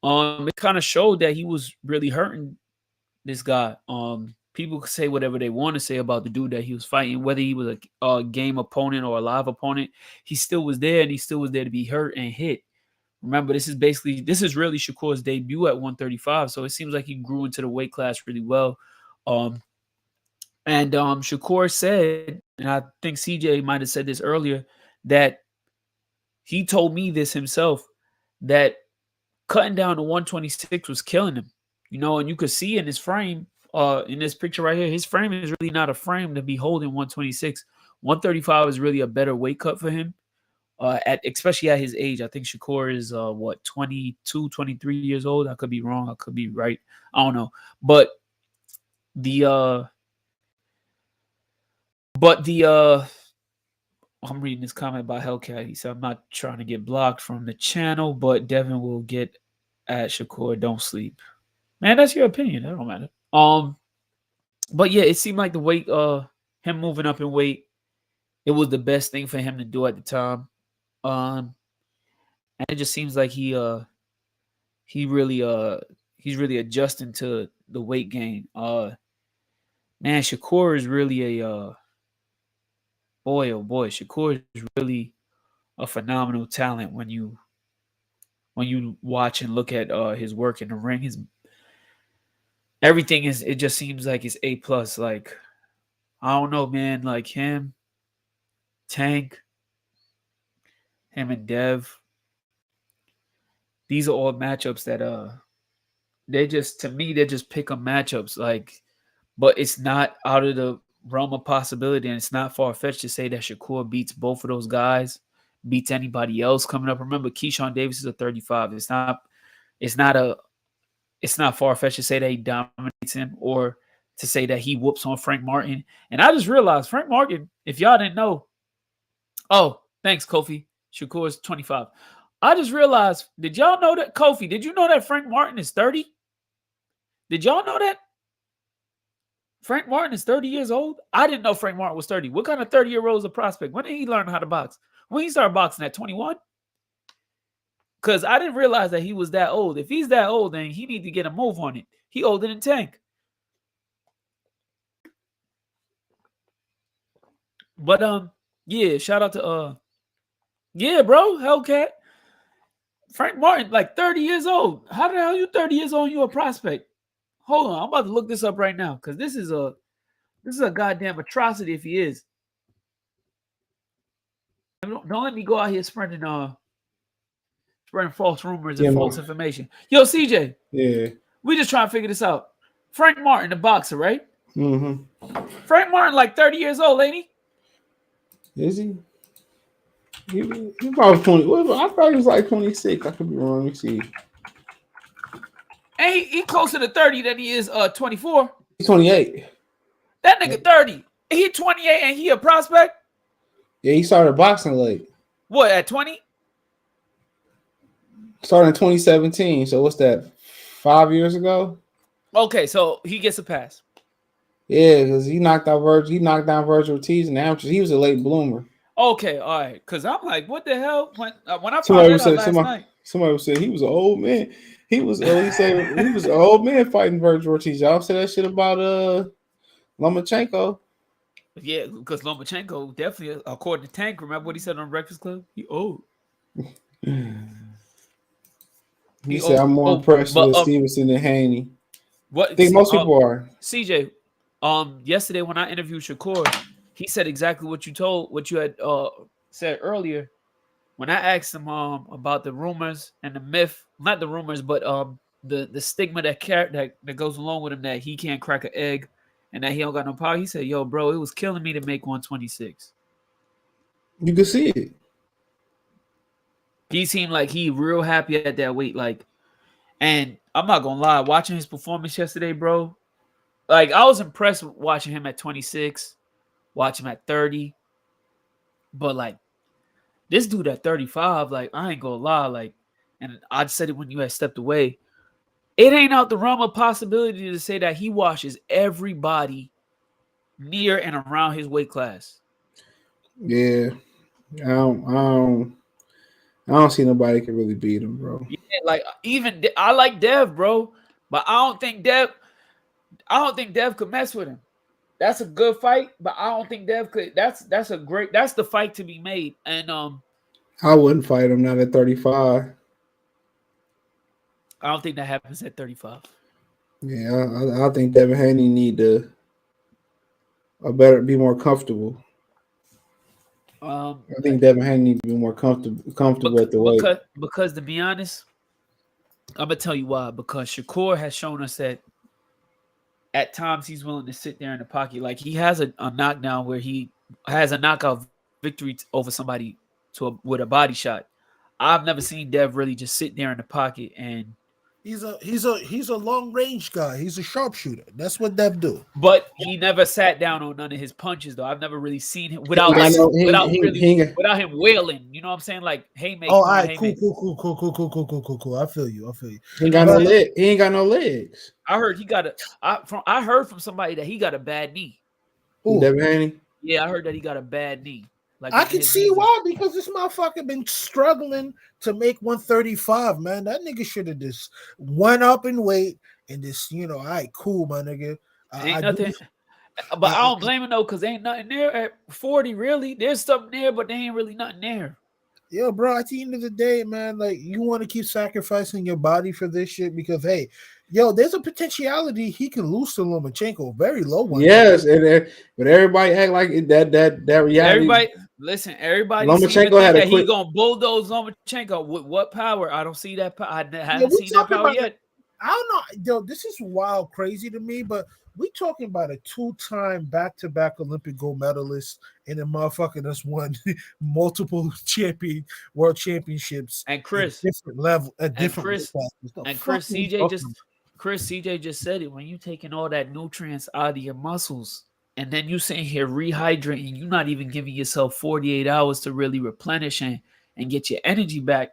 It kind of showed that he was really hurting this guy. People could say whatever they want to say about the dude that he was fighting, whether he was a game opponent or a live opponent. He still was there, and he still was there to be hurt and hit. Remember, this is really Shakur's debut at 135, so it seems like he grew into the weight class really well. And Shakur said, and I think CJ might have said this earlier, that he told me this himself, that cutting down to 126 was killing him. And you could see in his frame, in this picture right here, his frame is really not a frame to be holding 126. 135 is really a better weight cut for him, especially at his age. I think Shakur is 22, 23 years old. I could be wrong. I could be right. I don't know. But I'm reading this comment by Hellcat. He said, I'm not trying to get blocked from the channel, but Devin will get at Shakur. Don't sleep. Man, that's your opinion. That don't matter. But yeah, it seemed like the weight, him moving up in weight, it was the best thing for him to do at the time. And it just seems like he's really adjusting to the weight gain. Man, Shakur is really boy, Shakur is really a phenomenal talent when you watch and look at his work in the ring. It just seems like it's A+. Like, I don't know, man. Like him, Tank, him and Dev. These are all matchups that they're just pick 'em matchups. Like, but it's not out of the realm of possibility, and it's not far-fetched to say that Shakur beats both of those guys, beats anybody else coming up. Remember, Keyshawn Davis is a 35. It's not far-fetched to say that he dominates him or to say that he whoops on Frank Martin. And I just realized Frank Martin, if y'all didn't know, oh, thanks, Kofi. Shakur's 25. I just realized, did y'all know that, Kofi, did you know that Frank Martin is 30? Did y'all know that? Frank Martin is 30 years old? I didn't know Frank Martin was 30. What kind of 30-year-old is a prospect? When did he learn how to box? When he started boxing at 21? Because I didn't realize that he was that old. If he's that old, then he need to get a move on it. He older than Tank. But yeah, shout out to yeah, bro, Hellcat. Frank Martin, like 30 years old. How the hell you 30 years old? You a prospect? Hold on, I'm about to look this up right now because this is a goddamn atrocity if he is. Don't let me go out here spreading false rumors and false information. Yo, CJ. Yeah. We just trying to figure this out. Frank Martin, the boxer, right? Mm-hmm. Frank Martin, like 30 years old, ain't he? Is he? He probably 20. I thought he was like 26. I could be wrong. Let me see. And he closer to 30 than he is 24. He's 28. That nigga 30. He 28 and he a prospect? Yeah, he started boxing late. What, at 20? Started in 2017. So what's that? 5 years ago? Okay, so he gets a pass. Yeah, because he knocked down Virgil Ortiz in the amateurs. He was a late bloomer. Okay, all right. Because I'm like, what the hell? When I found Somebody that out said last night. somebody said he was an old man. He was an old man fighting Virgil Ortiz. Y'all said that shit about Lomachenko. Yeah, because Lomachenko definitely, according to Tank, remember what he said on Breakfast Club? He old. He said, "I'm more impressed with Stevenson than Haney." What I think most people are. CJ, yesterday when I interviewed Shakur, he said exactly what you had said earlier. When I asked him about the rumors and the myth, not the rumors, but the stigma that goes along with him that he can't crack an egg and that he don't got no power, he said, "Yo, bro, it was killing me to make 126." You can see it. He seemed like he real happy at that weight, like, and I'm not gonna lie, watching his performance yesterday, bro. Like, I was impressed with watching him at 26, watching him at 30, but like this dude at 35, like, I ain't gonna lie, like, and I said it when you had stepped away. It ain't out the realm of possibility to say that he washes everybody near and around his weight class. Yeah, I don't see nobody can really beat him, bro. Yeah, like even I like Dev, bro, but I don't think Dev could mess with him. That's a good fight, but I don't think Dev could. That's the fight to be made. And I wouldn't fight him not at 35. I don't think that happens at 35. Yeah, I think Devin Haney need to be more comfortable. I think Devin Haney needs to be more comfortable at the weight. Because to be honest, I'm gonna tell you why. Because Shakur has shown us that at times he's willing to sit there in the pocket. Like he has a knockdown where he has a knockout victory over somebody with a body shot. I've never seen Dev really just sit there in the pocket and he's a long range guy. He's a sharpshooter. That's what Dev do. But he never sat down on none of his punches though. I've never really seen him without him wailing. You know what I'm saying? Like haymaker. Oh, all right, cool. I feel you. He ain't got no leg. He ain't got no legs. I heard he got I heard from somebody that he got a bad knee. Devin Haney? Yeah, I heard that he got a bad knee. Like I can see why, because this motherfucker been struggling to make 135, man. That nigga should have just went up in weight and just, all right, cool, my nigga. Ain't nothing. But I don't blame him though, because ain't nothing there at 40, really. There's something there, but there ain't really nothing there. Yo, bro, at the end of the day, man, like, you want to keep sacrificing your body for this shit because, hey, there's a potentiality he can lose to Lomachenko, very low one. Yes, but everybody act like that reality. Everybody Lomachenko had that he gonna bulldoze Lomachenko with what power? I don't see that. I haven't seen that power yet. I don't know, this is wild, crazy to me, but we talking about a 2-time back-to-back Olympic gold medalist and a motherfucker that's won multiple world championships and Chris different level at different and Chris CJ just said it. When you taking all that nutrients out of your muscles and then you sitting here rehydrating, you're not even giving yourself 48 hours to really replenish and get your energy back.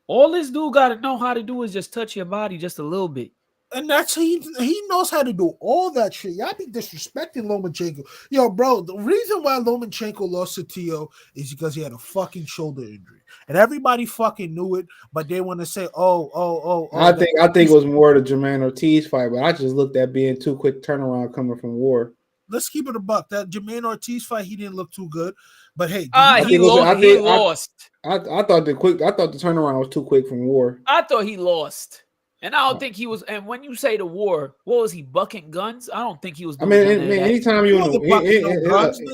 All this dude got to know how to do is just touch your body just a little bit. And that's he knows how to do all that shit. Y'all be disrespecting Lomachenko. Yo, bro, the reason why Lomachenko lost to Tio is because he had a fucking shoulder injury. And everybody fucking knew it, but they want to say, I think it was more the Jermaine Ortiz fight, but I just looked at being too quick turnaround coming from war. Let's keep it a buck. That Jermaine Ortiz fight, he didn't look too good. But hey, he lost. I thought the turnaround was too quick from war. I thought he lost. And I don't think he was. And when you say the war, what was he bucking guns? I don't think he was. Anytime you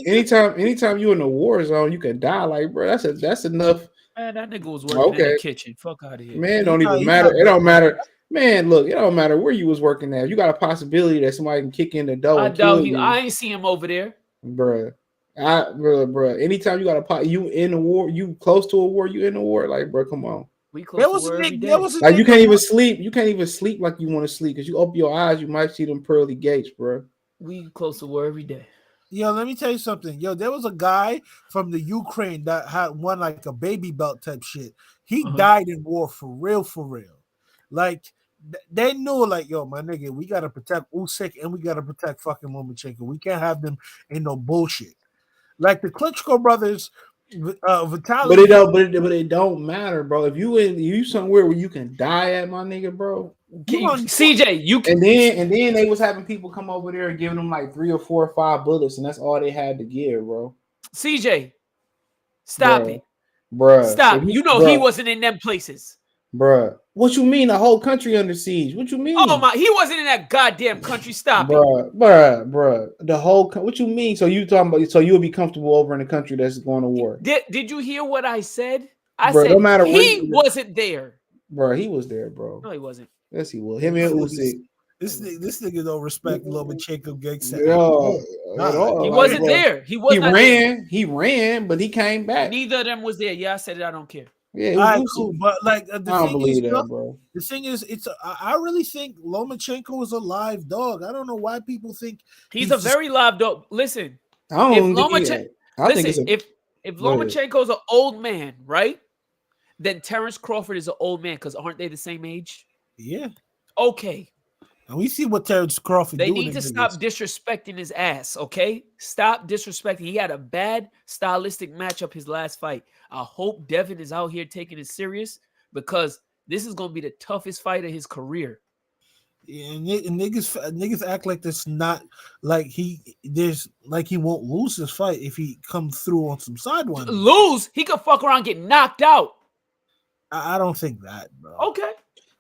anytime you in the war zone, you can die. Like, bro, that's enough. Man, that nigga was working in the kitchen. Fuck out of here. Man, don't even matter. It don't matter. Man, look, it don't matter where you was working at. You got a possibility that somebody can kick in the door. I doubt you. I ain't see him over there, bro. Anytime you got you in the war, you close to a war, you in the war. Like, bro, come on. We close to war every day. Like you can't even sleep. You can't even sleep like you want to sleep because you open your eyes, you might see them pearly gates, bro. We close to war every day. Yo, let me tell you something. Yo, there was a guy from the Ukraine that had won like a baby belt type shit. He died in war for real, for real. Like they knew, like, yo, my nigga, we gotta protect Usyk and we gotta protect fucking Lomachenko. We can't have them in no bullshit. Like the Klitschko brothers, Vitaly. But it don't matter, bro. If you somewhere where you can die at, my nigga, bro. CJ, you can. And then they was having people come over there and giving them like 3 or 4 or 5 bullets, and that's all they had to give, bro. CJ, stop it, bro. Stop. You know he wasn't in them places, bro. What you mean? The whole country under siege? What you mean? Oh my, he wasn't in that goddamn country. Stop it, bro. The whole. What you mean? So you talking about? So you'll be comfortable over in a country that's going to war? Did you hear what I said? I said no matter he wasn't there, bro. He was there, bro. No, he wasn't. Yes, he was. Him and Usyk. This nigga don't respect Lomachenko gangster. He wasn't there. He wasn't. He ran, but he came back. Neither of them was there. Yeah, I said it. I don't care. Yeah, all right, cool. But like I don't believe that, bro. The thing is, I really think Lomachenko is a live dog. I don't know why people think he's a very live dog. Listen, if Lomachenko's an old man, right? Then Terrence Crawford is an old man because aren't they the same age? Yeah. Okay. And we see what Terrence Crawford. They need to stop disrespecting his ass. Okay, stop disrespecting. He had a bad stylistic matchup his last fight. I hope Devin is out here taking it serious because this is gonna be the toughest fight of his career. Yeah, niggas act like this not like he won't lose this fight if he comes through on some sidewind. Lose? He could fuck around and get knocked out. I don't think that, bro. Okay.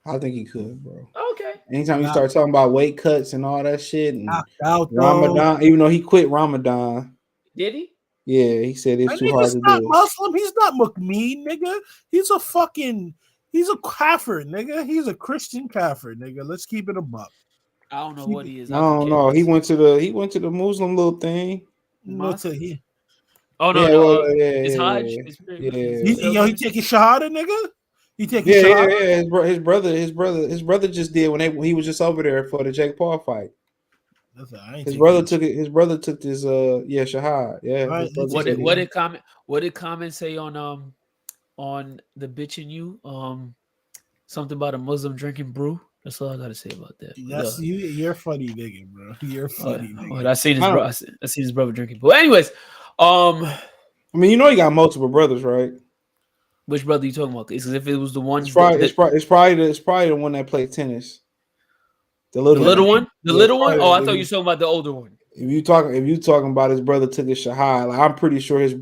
I think he could, bro. Okay. Anytime you start talking about weight cuts and all that shit, and out, Ramadan, even though he quit Ramadan. Did he? Yeah, he said it's too hard to do. Muslim. He's not McMean, nigga. He's a kafir, nigga. He's a Christian kafir, nigga. Let's keep it a buck. I don't know what he is. I don't know. He went to the Muslim little thing. Oh no, it's Hajj. He taking Shahada, nigga. He taking His brother just did when he was just over there for the Jake Paul fight. His brother took his Shahad. Yeah. Right. What did comment say on the bitching you? Something about a Muslim drinking brew. That's all I gotta say about that. You're funny, nigga, bro. You're funny. Nigga. I seen his brother drinking. But anyways, I mean, you know, he got multiple brothers, right? Which brother you talking about? Because if it was the one, it's probably the one that played tennis. The little one. Oh, I thought you were talking about the older one. If you talking about his brother took his shahad, like, I'm pretty sure his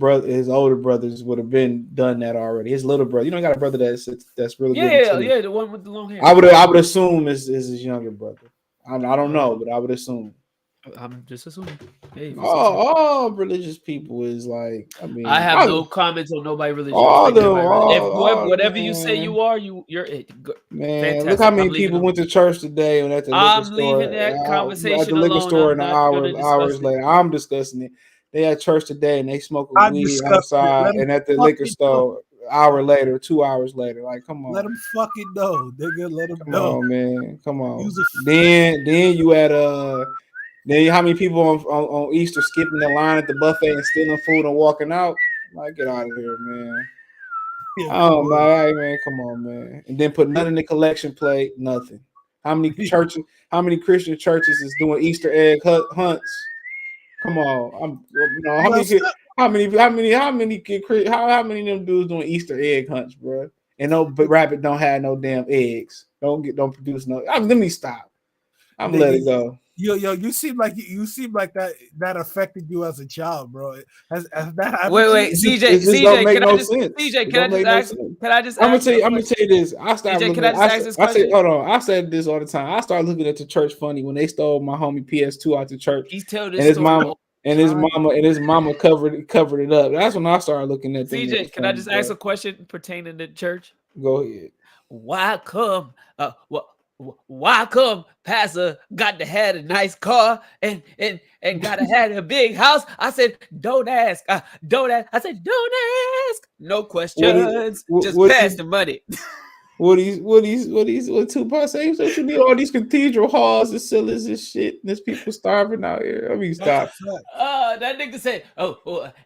older brothers would have been done that already. His little brother, you know, he got a brother that's really good. Yeah, the one with the long hair. I would assume is his younger brother. I don't know, but I would assume. I'm just assuming. Hey, all religious people is like. I mean, I have no comments on nobody religious. Whatever you say you are, you're it. Man, fantastic. Look how many people went to church today and at the liquor store. I'm leaving that conversation at the liquor alone. store, and hours later, I'm discussing it. They at church today and they smoking weed outside, and at the liquor store. Hour later, 2 hours later, like, come on. Let him fucking know, nigga. Let him know. Come on, man. Come on. Then you had Then how many people on Easter skipping the line at the buffet and stealing food and walking out? Like, get out of here, man. Oh my man, come on, man. And then put nothing in the collection plate, nothing. How many Christian churches is doing Easter egg hunts? Come on. How many of them dudes doing Easter egg hunts, bro? And no rabbit don't have no damn eggs. Don't produce no. Let me stop. I'm gonna let it go. Yo, you seem like that affected you as a child, bro. Has that happened? Wait, CJ, can I just? I'm gonna tell you this. I said this all the time. I started looking at the church funny when they stole my homie PS2 out the church. He's telling this story. And his mama covered it up. That's when I started looking at things. CJ, can I just ask a question pertaining to church? Go ahead. Why come? why come Pastor got to have a nice car and got to have a big house? I said, don't ask. Don't ask. I said, don't ask. No questions. Just pass the money. What Tupac say? So you need all these cathedral halls and cellars and shit. And there's people starving out here. I mean, stop. That nigga said,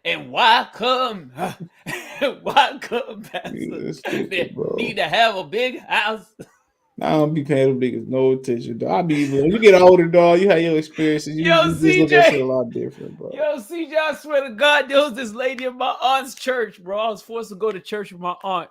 and why come? Why come, Pastor? Stupid, need to have a big house. I don't be paying them niggas no attention, dog. I be when you get older, dog, you have your experiences. You just look at shit a lot different, bro. Yo, CJ, I swear to God, there was this lady in my aunt's church, bro. I was forced to go to church with my aunt.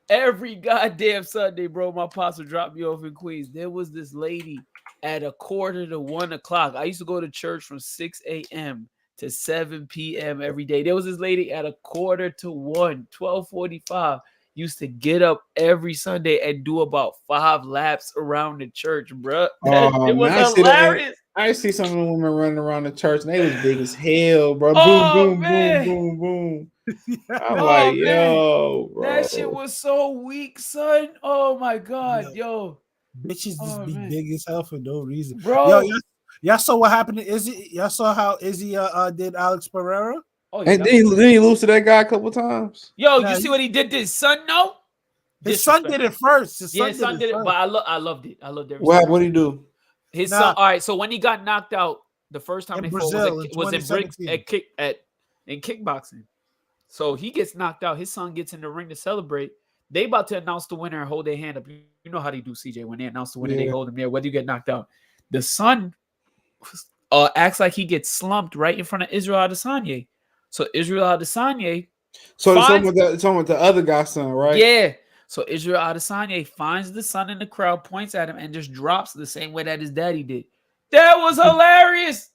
Every goddamn Sunday, bro, my pastor dropped me off in Queens. There was this lady at 1:45. I used to go to church from 6 a.m. to 7 p.m. every day. There was this lady at 1:45, 12:45. Used to get up every Sunday and do about 5 laps around the church, bro. It was hilarious. I see some of the women running around the church, and they was big as hell, bro. Oh, boom, man. boom, boom, boom. I'm like, yo, bro. That shit was so weak, son. Oh my God, yo. Bitches just be big as hell for no reason. Bro. Yo, y'all saw what happened to Izzy? Y'all saw how Izzy did Alex Pereira? Oh, yeah. And then he lose to that guy a couple times. Yo, you see what he did to his son? No, his son did it first. His son did it, but I loved it. I loved it. What did he do? His son. All right, so when he got knocked out the first time in they Brazil, was in kickboxing. So he gets knocked out. His son gets in the ring to celebrate. They about to announce the winner and hold their hand up. You know how they do, CJ. When they announce the winner, they hold him there, whether you get knocked out. The son acts like he gets slumped right in front of Israel Adesanya. So Israel Adesanya. So it's on with the other guy's son, right? Yeah. So Israel Adesanya finds the son in the crowd, points at him, and just drops the same way that his daddy did. That was hilarious.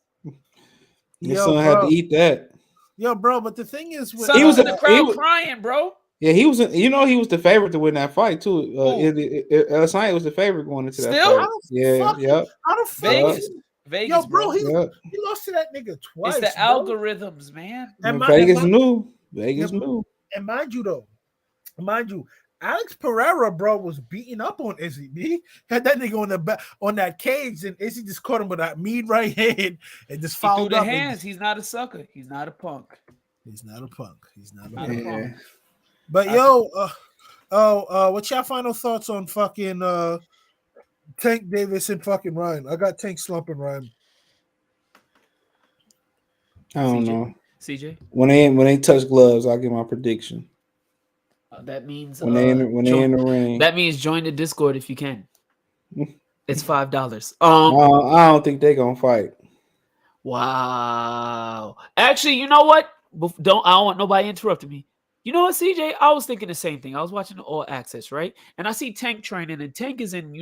His son had to eat that. Yo, bro, but the thing is, he was in the crowd crying, bro. Yeah, he was. He was the favorite to win that fight too. Adesanya was the favorite going into that fight. Yeah. How the fuck? Vegas, yo, bro, he lost to that nigga twice. It's the algorithms, man. Vegas knew. And mind you, Alex Pereira, bro, was beating up on Izzy. He had that nigga on the back on that cage, and Izzy just caught him with that mean right hand and just fouled up. Hands. He's not a sucker. He's not a punk. He's not a punk. But what's your final thoughts on fucking Tank Davis and fucking Ryan? I got Tank slumping Ryan. I don't know. CJ? When they touch gloves, I'll give my prediction. That means when they in the ring. That means join the Discord if you can. It's $5. I don't think they're gonna fight. Wow. Actually, you know what? I don't want nobody interrupting me. You know what, CJ? I was thinking the same thing. I was watching the All Access, right? And I see Tank training, and Tank is in,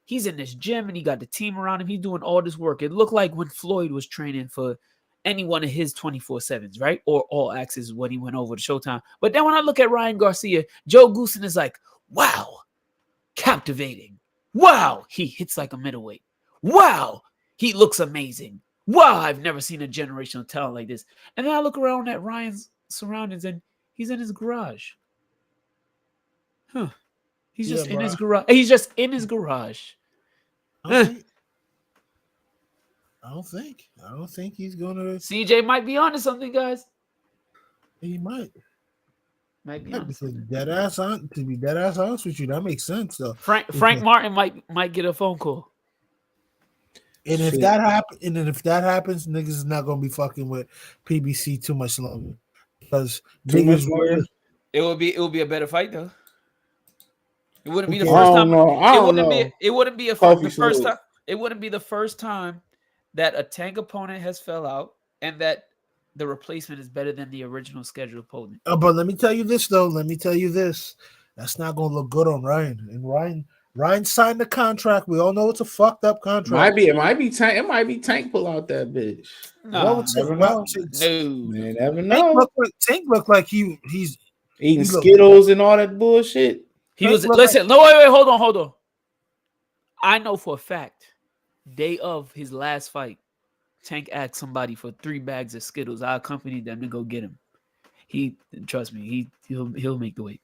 he's in this gym, and he got the team around him. He's doing all this work. It looked like when Floyd was training for any one of his 24/7s, right? Or All Access when he went over to Showtime. But then when I look at Ryan Garcia, Joe Goosen is like, wow, captivating. Wow, he hits like a middleweight. Wow, he looks amazing. Wow, I've never seen a generational talent like this. And then I look around at Ryan's surroundings, and he's in his garage. He's just in his garage. He's just in his garage. I don't think he's gonna. CJ might be onto something, guys. He might be onto something. Dead ass on to be dead ass honest with you. That makes sense, though. Frank Martin might get a phone call. And if that happens, niggas is not gonna be fucking with PBC too much longer because niggas. It will be a better fight though. It wouldn't be the first time. It wouldn't be the first time. It wouldn't be the first time that a Tank opponent has fell out and that the replacement is better than the original scheduled opponent. But let me tell you this, though. That's not going to look good on Ryan. And Ryan signed the contract. We all know it's a fucked up contract. It might be Tank pull out that bitch. No. Man, never know. Tank looked like he's eating Skittles and all that bullshit. He was listen. No, wait, hold on. I know for a fact, day of his last fight, Tank asked somebody for 3 bags of Skittles. I accompanied them to go get him. Trust me, he'll make the weight.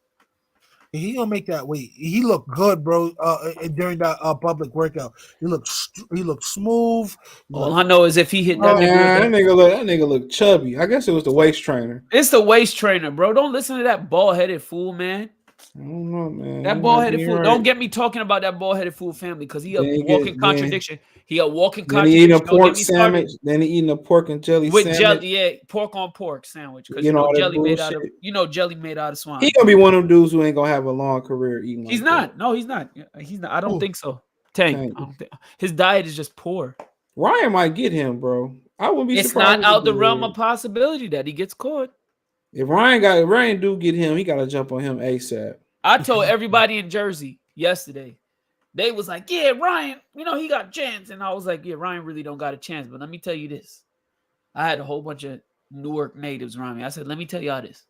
He gonna make that weight. He looked good, bro. During that public workout, he looked smooth. All I know is if he hit that Nah, nigga, that nigga look chubby. I guess it was the waist trainer. it's the waist trainer, bro. Don't listen to that bald-headed fool, man. I don't know, man. That bald-headed fool. Right. Don't get me talking about that bald-headed fool family because he a walking contradiction. He a walking contradiction. Then he eating a pork sandwich. Then he eating a pork and jelly with sandwich. jelly. Yeah, pork on pork sandwich. Because jelly made out of jelly made out of swine. He gonna be one of them dudes who ain't gonna have a long career eating. He's not. No, he's not. He's not. I don't think so. Tank. I don't think. His diet is just poor. Ryan might get him, bro. I wouldn't be surprised. It's not out the realm of possibility that he gets caught. If Ryan do get him, he gotta jump on him ASAP. I told everybody in Jersey yesterday. They was like, yeah, Ryan, he got a chance. And I was like, yeah, Ryan really don't got a chance. But let me tell you this. I had a whole bunch of Newark natives around me. I said, let me tell y'all this.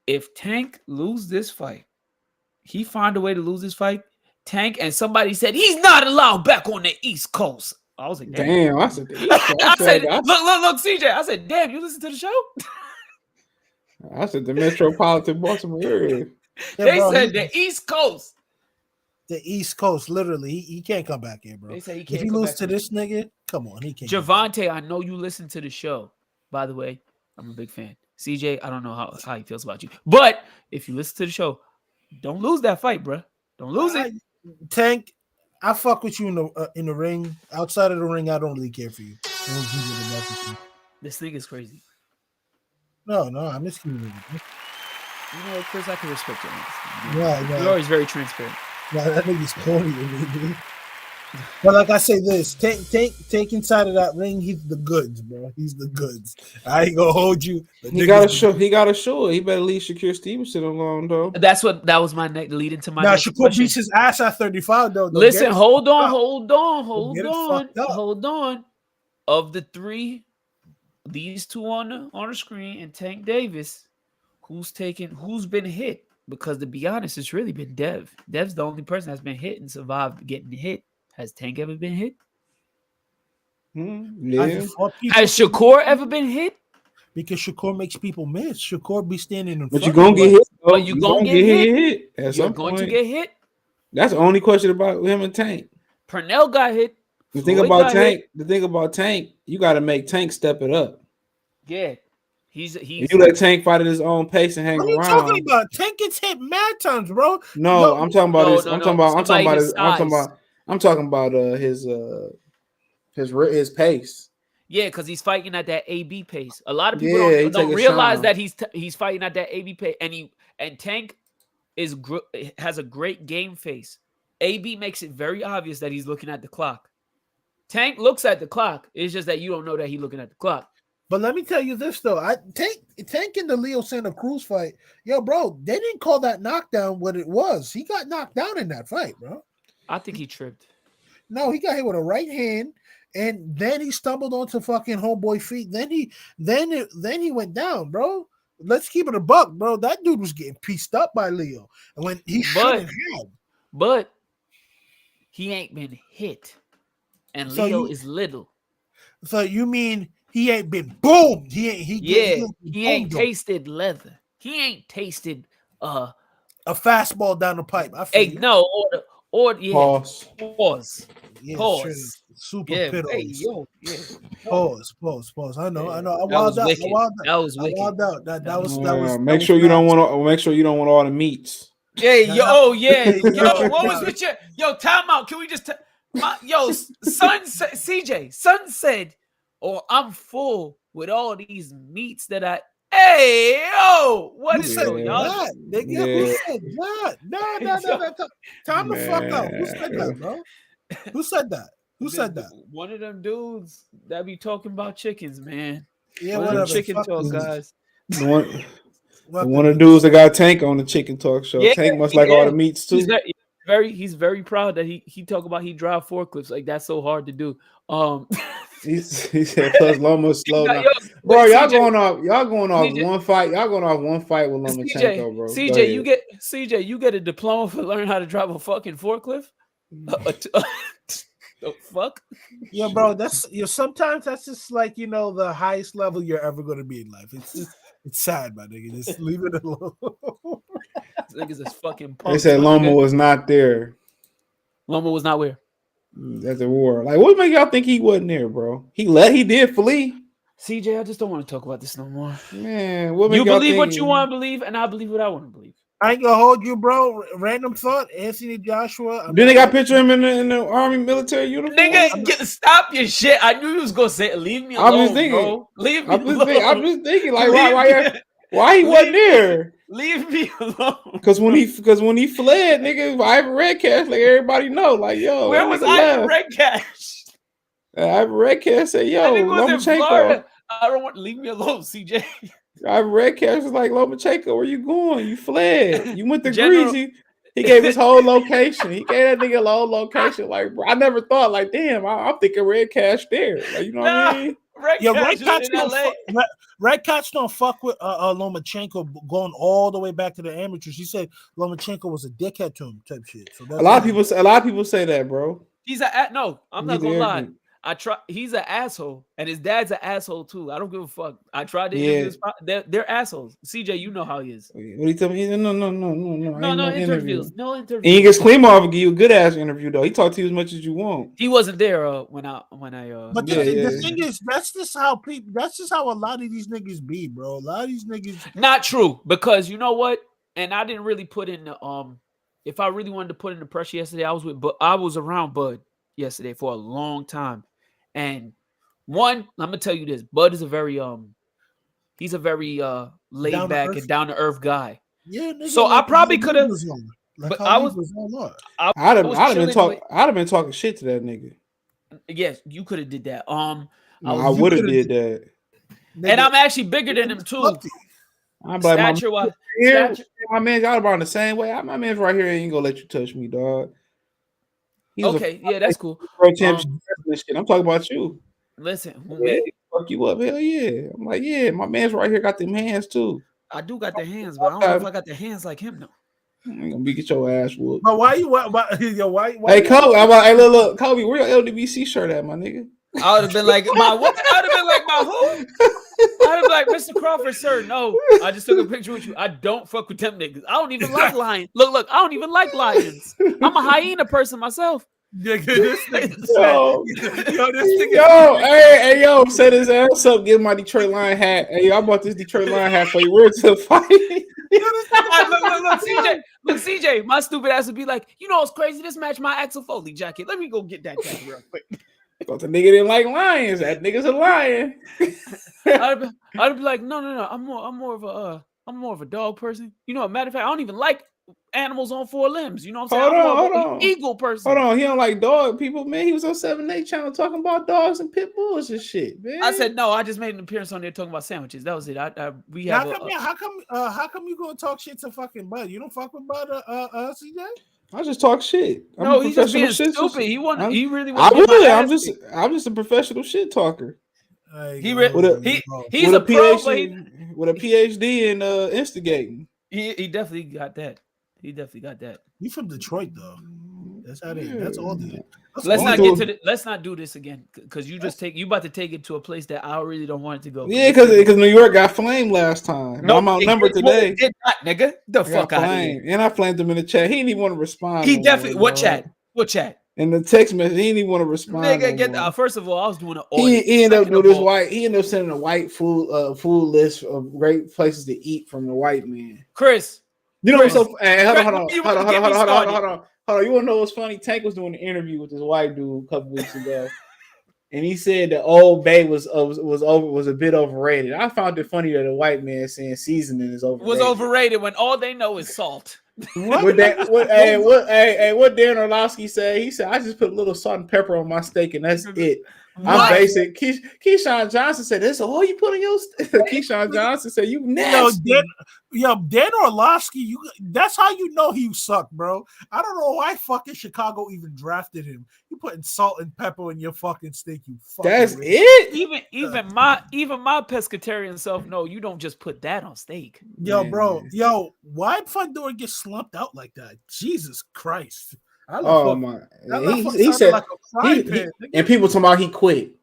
If Tank lose this fight, he find a way to lose this fight, Tank, and somebody said, he's not allowed back on the East Coast. I was like, damn. I said, look, CJ. I said, damn, you listen to the show? I said, the metropolitan Baltimore area. They said the East Coast. The East Coast, literally. He can't come back here, bro. They say he can't. If he lose to this nigga, come on, he can't. Javante, I know you listen to the show. By the way, I'm a big fan. CJ, I don't know how he feels about you. But if you listen to the show, don't lose that fight, bro. Don't lose it. Tank, I fuck with you in the ring. Outside of the ring, I don't really care for you. This nigga's crazy. No, I'm just kidding. You know what, Chris? I can respect your honesty. Yeah. You're always very transparent. Nah, that nigga's corny to me, dude. But like I say this, Tank inside of that ring, he's the goods, bro. He's the goods. I ain't gonna hold you. He gotta show it. He better leave Shakur Stevenson alone, though. That was my lead into my. Now Shakur beats his ass at 35, though. Listen, hold on. Of the three, these two on the screen and Tank Davis, who's been hit? Because to be honest, it's really been Dev. Dev's the only person that's been hit and survived getting hit. Has Tank ever been hit? Yeah. Has Shakur ever been hit? Because Shakur makes people miss. Shakur be standing in front. But you're going to get hit. But you're going to get hit. You're going to get hit. That's the only question about him and Tank. Purnell got hit. The thing about Tank, you got to make Tank step it up. Yeah. If you let Tank fight at his own pace and hang around. What are you talking about? Tank gets hit mad times, bro. No, I'm talking about his. I'm talking about his pace. Yeah, because he's fighting at that AB pace. A lot of people don't realize that he's fighting at that AB pace, and Tank has a great game face. AB makes it very obvious that he's looking at the clock. Tank looks at the clock. It's just that you don't know that he's looking at the clock. But let me tell you this though, Tank in the Leo Santa Cruz fight, bro, they didn't call that knockdown what it was. He got knocked down in that fight, bro. I think he tripped. No, he got hit with a right hand, and then he stumbled onto fucking homeboy feet. Then he went down, bro. Let's keep it a buck, bro. That dude was getting pieced up by Leo, and when he shouldn't have. But he ain't been hit, and so Leo is little. So you mean? He ain't been boomed. He ain't tasted leather. He ain't tasted a fastball down the pipe. Pause. Yeah, pause. Super piddles. Pause. I know. I wilded out. That was wicked. That was. Make sure you don't want all the meats. Yeah. What was with your time out? Can we just CJ? Son said. Or I'm full with all these meats that I. Hey, yo, what is it, y'all? Who said that? No. Time to fuck out. Who said that, bro? Who said that? One of them dudes that be talking about chickens, man. Yeah, whatever. Chicken talk, guys. One of the dudes that got Tank on the chicken talk show. Yeah, Tank must like all the meats too. He's very proud that he talk about he drive forklifts. Like that's so hard to do. He said plus Loma slow down. Bro, y'all going off CJ, one fight. Y'all going off one fight with Lomachenko, bro. CJ, you get a diploma for learning how to drive a fucking forklift? The fuck? Yeah, bro, sometimes that's just like the highest level you're ever gonna be in life. It's sad, my nigga. Just leave it alone. Niggas is fucking They punks. said Loma was not there. Loma was not where? At the war. Like, what make y'all think he wasn't there, bro? He did flee. CJ, I just don't want to talk about this no more. Man, what make You y'all believe what think? you want to believe, and I believe what I want to believe. I ain't gonna hold you, bro. Random thought. Anthony Joshua. Then they got a picture of him in the army military uniform. Nigga, stop your shit. I knew you was gonna say it. Leave me alone, bro. Leave me alone. I'm just thinking, like, why he wasn't there? Leave me alone. Because when he fled, nigga, Ivan Red Cash, like everybody know, like, yo, where was Ivan Red Cash? Ivan Red Cash said, yo, Lomachenko. I don't want to leave me alone, CJ. Ivan Red Cash was like, Lomachenko, where you going? You fled. You went to Greece. He gave his whole location. He gave that nigga a whole location. Like, bro, I never thought, like, damn, I'm thinking Red Cash there. Like, you know what I mean? Red Cash don't fuck with Lomachenko going all the way back to the amateurs. He said Lomachenko was a dickhead to him type shit. So a lot of people say that, bro. He's no, I'm not gonna lie. He's an asshole, and his dad's an asshole too. I don't give a fuck. I tried to interview they're assholes. CJ, you know how he is. What do you tell me? No interviews. No interviews. And Ingus Klimov will give you a good ass interview though. He talked to you as much as you want. He wasn't there when I. But the thing is, that's just how a lot of these niggas be, bro. A lot of these niggas. Not true, because you know what? And I didn't really put in the If I really wanted to put in the pressure yesterday, I was around Bud yesterday for a long time. And I'm gonna tell you this: Bud is a very he's a very laid back and down to earth guy. Yeah, nigga, so I probably could have. But I'd have been talking shit to that nigga. Yes, you could have did that. I would have did that. And I'm actually bigger than him too. I'm like, my man, y'all around the same way. My man's right here. Ain't gonna let you touch me, dog. Okay, yeah, that's cool. I'm talking about you. Listen, fuck you up, hell yeah. I'm like, yeah, my man's right here got them hands too. I do got the hands, but I don't know if I got the hands like him though. I'm gonna get your ass whooped. But why? Hey, Kobe, hey, look, Kobe, where your LDBC shirt at, my nigga? I would have been like, my what? I would have been like, my who? I'd have been like, Mr. Crawford, sir. No, I just took a picture with you. I don't fuck with them niggas. I don't even like lions. Look, I don't even like lions. I'm a hyena person myself. This nigga, yo, set his ass up, give my Detroit Lion hat. Hey, I bought this Detroit Lion hat for you. We're to the fight. Look, CJ, my stupid ass would be like, you know what's crazy? This match my Axel Foley jacket. Let me go get that jacket real quick. Thought the nigga didn't like lions. That nigga's a lion. I'd be like, no. I'm more of a dog person. You know, a matter of fact, I don't even like animals on four limbs. You know what I'm saying? Hold on. Eagle person. Hold on. He don't like dog people, man. He was on 7-8 channel talking about dogs and pit bulls and shit, man. I said no. I just made an appearance on there talking about sandwiches. That was it. How come you gonna talk shit to fucking Bud? You don't fuck with Bud, CJ? I just talk shit. No, he's just being stupid. He really. I'm just a professional shit talker. He's a PhD with a PhD in instigating. He definitely got that. You from Detroit though? That's how they. That's all they. Let's not do this again because you about to take it to a place that I really don't want it to go. Yeah, because New York got flamed last time. No, I'm outnumbered today. Did not, nigga. The fuck out of here. And I flamed him in the chat. He didn't even want to respond. He definitely. What chat? In the text message, he didn't even want to respond. Nigga, first of all, I was doing an order. He ended up doing this white. He ended up sending a white food list of great places to eat from the white man. Chris, you know what's so? Hey, hold on. You want to know what's funny? Tank was doing an interview with this white dude a couple weeks ago, and he said the Old Bay was a bit overrated. I found it funny that a white man saying seasoning is overrated. Was overrated when all they know is salt. What Darren Orlovsky said? He said, "I just put a little salt and pepper on my steak, and that's it. I'm basic." Keyshawn Johnson said, "That's all you put on your steak." Keyshawn Johnson said, "You nasty." Dan Orlovsky, that's how you know he sucked, bro. I don't know why fucking Chicago even drafted him. You putting salt and pepper in your fucking steak, you fucking That's rich. it? Even my pescatarian self, no, you don't just put that on steak. Yo, bro, why'd Fundora get slumped out like that? Jesus Christ. My. He said, and people talking about he quit.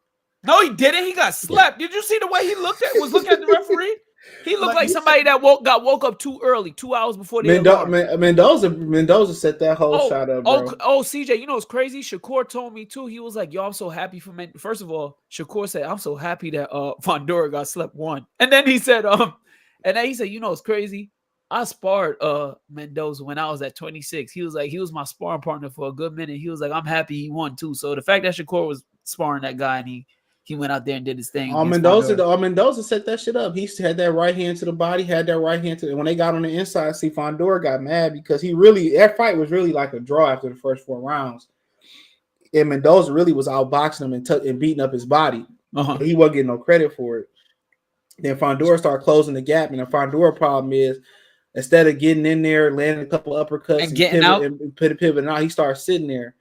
No, he didn't. He got slapped. Did you see the way he was looking at the referee? He looked like somebody that woke up too early, 2 hours before the alarm. Mendoza set that whole shot up, bro. CJ, you know what's crazy? Shakur told me too. He was like, "Yo, I'm so happy for men." First of all, Shakur said, "I'm so happy that Fundora got slept one." And then he said, you know, it's crazy. I sparred Mendoza when I was at 26. He was like, he was my sparring partner for a good minute. He was like, I'm happy he won too. So the fact that Shakur was sparring that guy and he went out there and did his thing. Mendoza set that shit up. He had that right hand to the body, and when they got on the inside, see Fundora got mad because that fight was really like a draw after the first 4 rounds. And Mendoza really was outboxing him and beating up his body. Uh-huh. He wasn't getting no credit for it. Then Fundora started closing the gap, and the Fundora problem is instead of getting in there, landing a couple uppercuts and getting out and pivoting out, he started sitting there.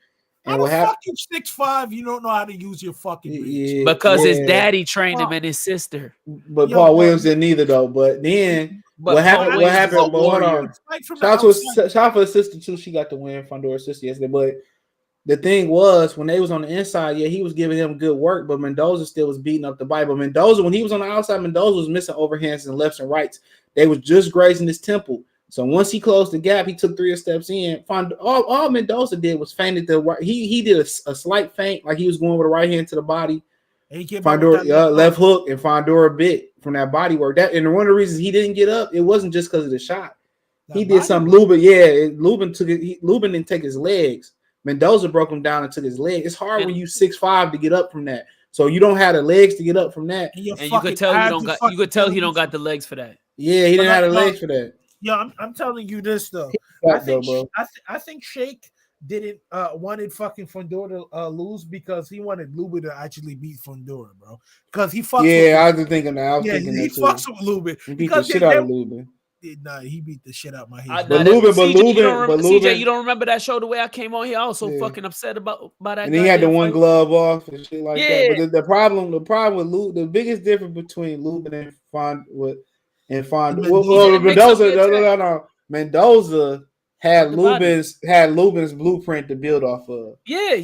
And what happened? Fucking 6'5", you don't know how to use your fucking reach. Because his daddy trained him and his sister. But Paul Williams didn't either though. But then what happened? What happened? But hold on. Shout out for the sister too. She got the win, Fundora's sister yesterday. But the thing was, when they was on the inside, he was giving him good work, but Mendoza still was beating up the body. But Mendoza, when he was on the outside, Mendoza was missing overhands and lefts and rights. They was just grazing his temple. So once he closed the gap, he took 3 steps in. All Mendoza did was feinted the right. He did a slight feint, like he was going with a right hand to the body. Fundora left hook, and Fundora bit from that body work. And one of the reasons he didn't get up, it wasn't just because of the shot. He did something. Lubin didn't take his legs. Mendoza broke him down and took his leg. It's hard when you 6'5" to get up from that. So you don't have the legs to get up from that. And you could tell he don't got the legs for that. Yeah, he didn't have the legs for that. Yeah, I'm telling you this though. I think Shake didn't wanted fucking Fundora to lose because he wanted Lubin to actually beat Fundora, bro. Because he fucks. Yeah, I was thinking that. He fucks with Lubin. He beat the shit out of Lubin. Nah, he beat the shit out my head. CJ, you don't remember that show the way I came on here? I was so fucking upset about that. And he had the one glove off and shit like that. But the problem with Lubin, the biggest difference between Lubin and Mendoza had Lubin's blueprint to build off of. Yeah,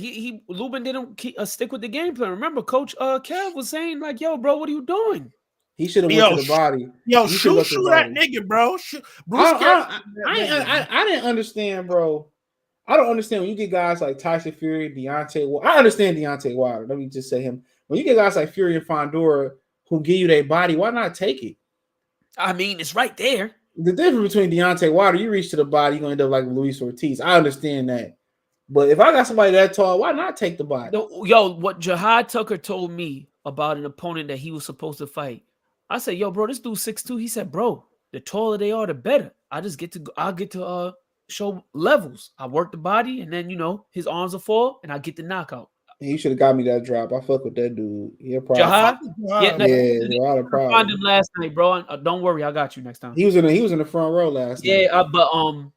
Lubin didn't stick with the game plan. Remember, Coach Kev was saying like, "Yo, bro, what are you doing?" He should have went to the body. Shoot that nigga, bro. I didn't understand, bro. I don't understand when you get guys like Tyson Fury, Deontay Wilder. I understand Deontay Wilder. Let me just say him. When you get guys like Fury and Fundora who give you their body, why not take it? I mean, it's right there. The difference between Deontay Wilder, you reach to the body, you're going to end up like Luis Ortiz. I understand that. But if I got somebody that tall, why not take the body? What Jahad Tucker told me about an opponent that he was supposed to fight, I said, yo, bro, this dude's 6'2". He said, bro, the taller they are, the better. I'll get to show levels. I work the body, and then, his arms will fall, and I get the knockout. You should have got me that drop. I fuck with that dude. Yeah, probably. I found him last night, bro. Don't worry, I got you next time. He was in the front row last night. Yeah, but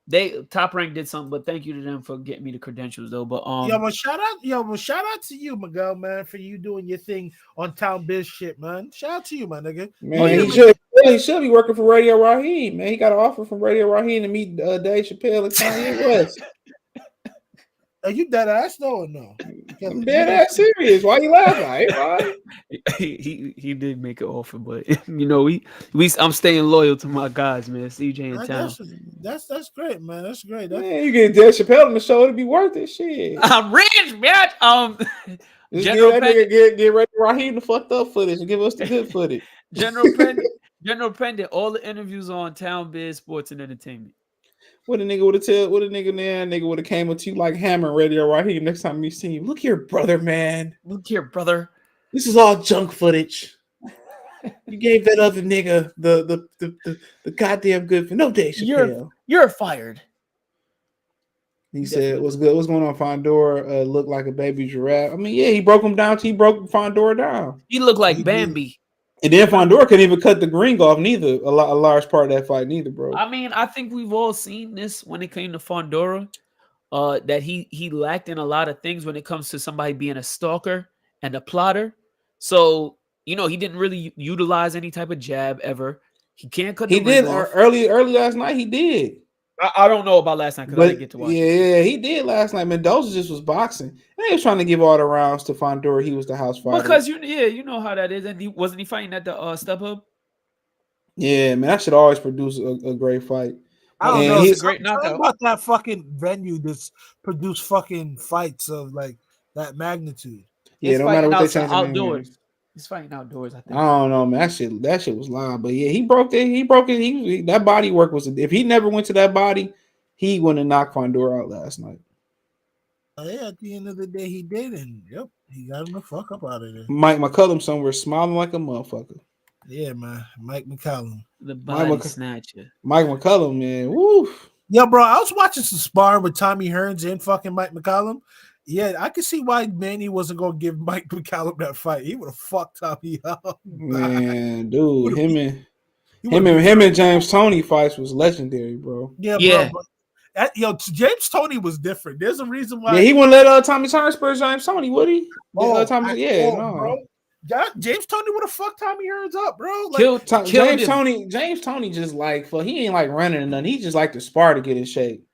they Top Rank did something. But thank you to them for getting me the credentials, though. But shout out to you, Miguel, man, for you doing your thing on Town Biz shit, man. Shout out to you, my nigga. Man, he should be working for Radio Raheem, man. He got an offer from Radio Raheem to meet Dave Chappelle and Kanye West. Are you dead ass though or no? I'm dead ass serious. Why you laughing? He did make an offer, but I'm staying loyal to my guys, man. CJ in town. That's great, man. That's great. Man, you get Dave Chappelle on the show, it'd be worth it. Shit. I'm rich, bitch. Get ready, Raheem, the fucked up footage and give us the good footage. General Pendant, all the interviews on Town Biz Sports and Entertainment. What a nigga would have came up to you like Hammer Radio right here next time you see him. Look here, brother, man. Look here, brother. This is all junk footage. You gave that other nigga the goddamn good for no Dave Chappelle. You're fired. He said, "What's good? What's going on?" Fundora looked like a baby giraffe. I mean, yeah, he broke him down. He broke Fundora down. He looked like Bambi. And then Fundora couldn't even cut the green off neither. A large part of that fight neither, bro. I mean, I think we've all seen this when it came to Fundora, that he lacked in a lot of things when it comes to somebody being a stalker and a plotter. So, he didn't really utilize any type of jab ever. He can't cut the ring off. Early last night he did. I don't know about last night because I didn't get to watch it. Yeah, he did last night. Mendoza just was boxing. And he was trying to give all the rounds to Fundora. He was the house fighter. Because you know how that is. And wasn't he fighting at the Step Hub? Yeah, man, that should always produce a great fight. I don't And know. It's a he's great Something knockout. about that fucking venue that's produced fucking fights of like that magnitude. yeah, It's no matter fighting what they outside change the name. outdoors. It's fighting outdoors, I I think. don't know, man. That shit was live. But yeah, he broke it. He broke it. That body work was. If he never went to that body, he wouldn't have knocked Fundora out last night. Yeah, at the end of the day, he did, and yep, he got him the fuck up out of there. Mike McCullum somewhere smiling like a motherfucker. Yeah, man, Mike McCallum. The Mike, body McC- snatcher. Mike McCullum, man. Woo. Yeah, bro, I was watching some sparring with Tommy Hearns and fucking Mike McCallum. Yeah, I can see why Manny wasn't gonna give Mike McCallum that fight. He would have fucked Tommy up. Man, dude, Would've him beat- and he him would've and beat him and James Tony fights was legendary, bro. Yeah, Yeah. bro. But James Tony was different. There's a reason why. Yeah, he wouldn't let Tommy Turner spur James Tony, would he? Tommy, yeah, no. bro. James Tony would have fucked Tommy Hearns up, bro. Like, Killed James him. Tony, just like he ain't like running and nothing. He just like to spar to get in shape.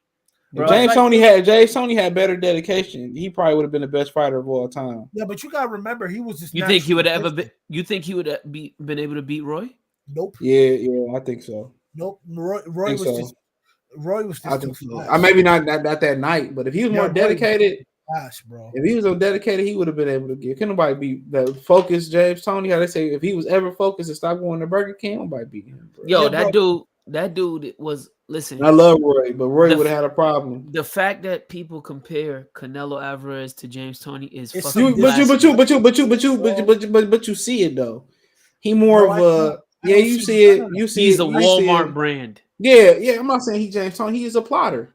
Bro, If James like- Tony had better dedication, he probably would have been the best fighter of all time. yeah, but you gotta remember he was just. You think he would have naturally ever been? You think he would have been able to beat Roy? Nope. Yeah, I think so. Nope. Roy was so. just. Roy was just. I think so. fast. Maybe not that night, but if he was more Roy dedicated, fast, bro. if he was dedicated, he would have been able to get. Can nobody beat the focused James Tony? How they say if he was ever focused and stopped going to Burger King, nobody beat him. Bro. Yo, Yeah, that dude was. Listen, I love Roy, but Roy would have had a problem. The fact that people compare Canelo Alvarez to James Tony is It's fucking. some- But you see it though. He more No, of I a don't you see see none it. of You see He's it. a you see Walmart it. brand. Yeah. I'm not saying he James Tony. He is a plotter.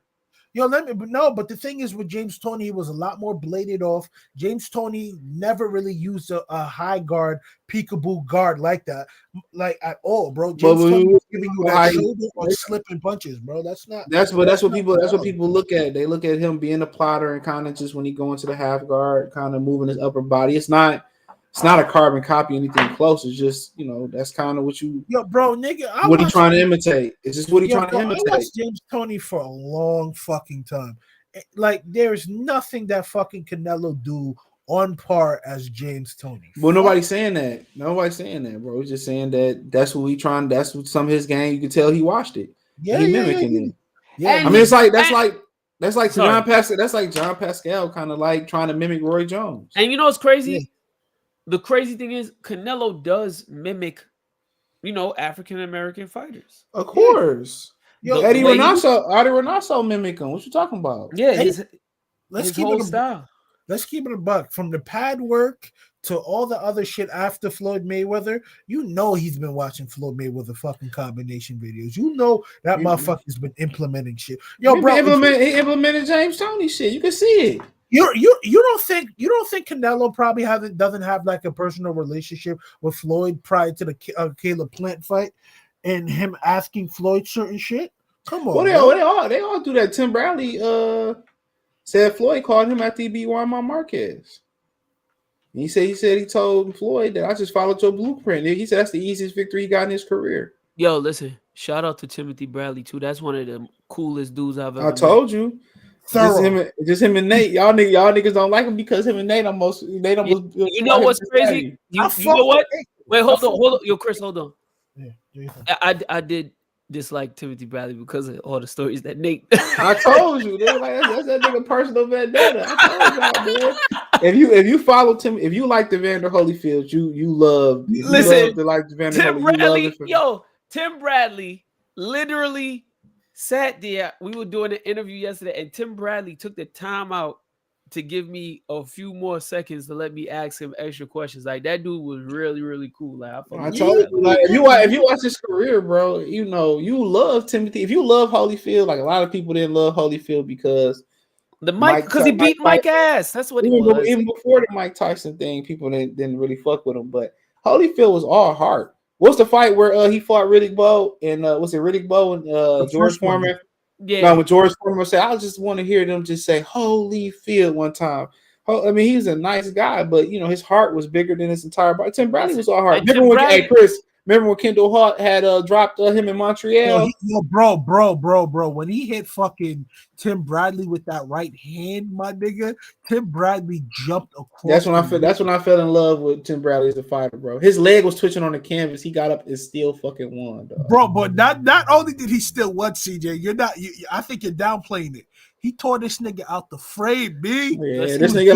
Yo, but the thing is with James Tony, he was a lot more bladed off. James Tony never really used a high guard, peekaboo guard like that, like at all, bro. James Tony was giving you that shoulder or slipping punches, bro. That's what people look at. They look at him being a plotter and kind of just when he go into the half guard, kind of moving his upper body. It's not a carbon copy, anything close. It's just, that's kind of what you. Yo, bro, nigga, what he trying to imitate? It's just what he trying to imitate. I watched James Tony for a long fucking time. Like, there's nothing that fucking Canelo do on par as James Tony. Well, nobody's saying that. Nobody's saying that, bro. He's just saying that that's what he trying. That's what some of his game. You can tell he watched it. Yeah, he mimicking it. Yeah, I mean, it's like that's like Sorry. John Pascal. That's like John Pascal, kind of like trying to mimic Roy Jones. And you know what's crazy? Yeah. The crazy thing is Canelo does mimic, African American fighters. Of course. Yo, Eddie way he- Renasso mimic him. What you talking about? Yeah, Hey, his let's his keep whole it style. Let's keep it a buck. From the pad work to all the other shit after Floyd Mayweather, he's been watching Floyd Mayweather fucking combination videos. That motherfucker's been implementing shit. Yo, bro, he implemented James Tony shit. You can see it. you don't think Canelo probably doesn't have like a personal relationship with Floyd prior to the Caleb Plant fight and him asking Floyd certain shit? Come on, Well, they all do that. Tim Bradley said Floyd called him after he beat Juan Marquez. And he said he told Floyd that I just followed your blueprint. He said that's the easiest victory he got in his career. Yo, listen, shout out to Timothy Bradley too. That's one of the coolest dudes I've ever I told you. Just him and Nate. Y'all niggas don't like him because him and Nate almost. You know what's crazy? You know what? Wait, hold on. Yo, Chris, hold on. Yeah, I did dislike Timothy Bradley because of all the stories that Nate. I told you, dude. Like, that's that nigga personal vendetta. I told y'all, man. If you follow Tim, if you like the Vander Holyfield, you love. Listen, Tim Bradley. Tim Bradley literally sat there. We were doing an interview yesterday, and Tim Bradley took the time out to give me a few more seconds to let me ask him extra questions. Like, that dude was really, really cool. Like, I told you, like, if you watch his career, bro, you love Timothy. If you love Holyfield, like a lot of people didn't love Holyfield because he beat Mike ass. That's what he was. Even before the Mike Tyson thing, people didn't really fuck with him. But Holyfield was all heart. What's the fight where he fought Riddick Bowe and was it Riddick Bowe and George Foreman? Yeah. No, when George Foreman said, I just want to hear them just say Holyfield one time. I mean, he's a nice guy, but his heart was bigger than his entire body. Tim Bradley was all heart. Remember when Kendall Hart had dropped him in Montreal? Bro. When he hit fucking Tim Bradley with that right hand, my nigga, Tim Bradley jumped across. That's when I fell in love with Tim Bradley as a fighter, bro. His leg was twitching on the canvas. He got up and still fucking won, dog. Bro. But not only did he still win, CJ, I think you're downplaying it. He tore this nigga out the frame, B. Yeah, this nigga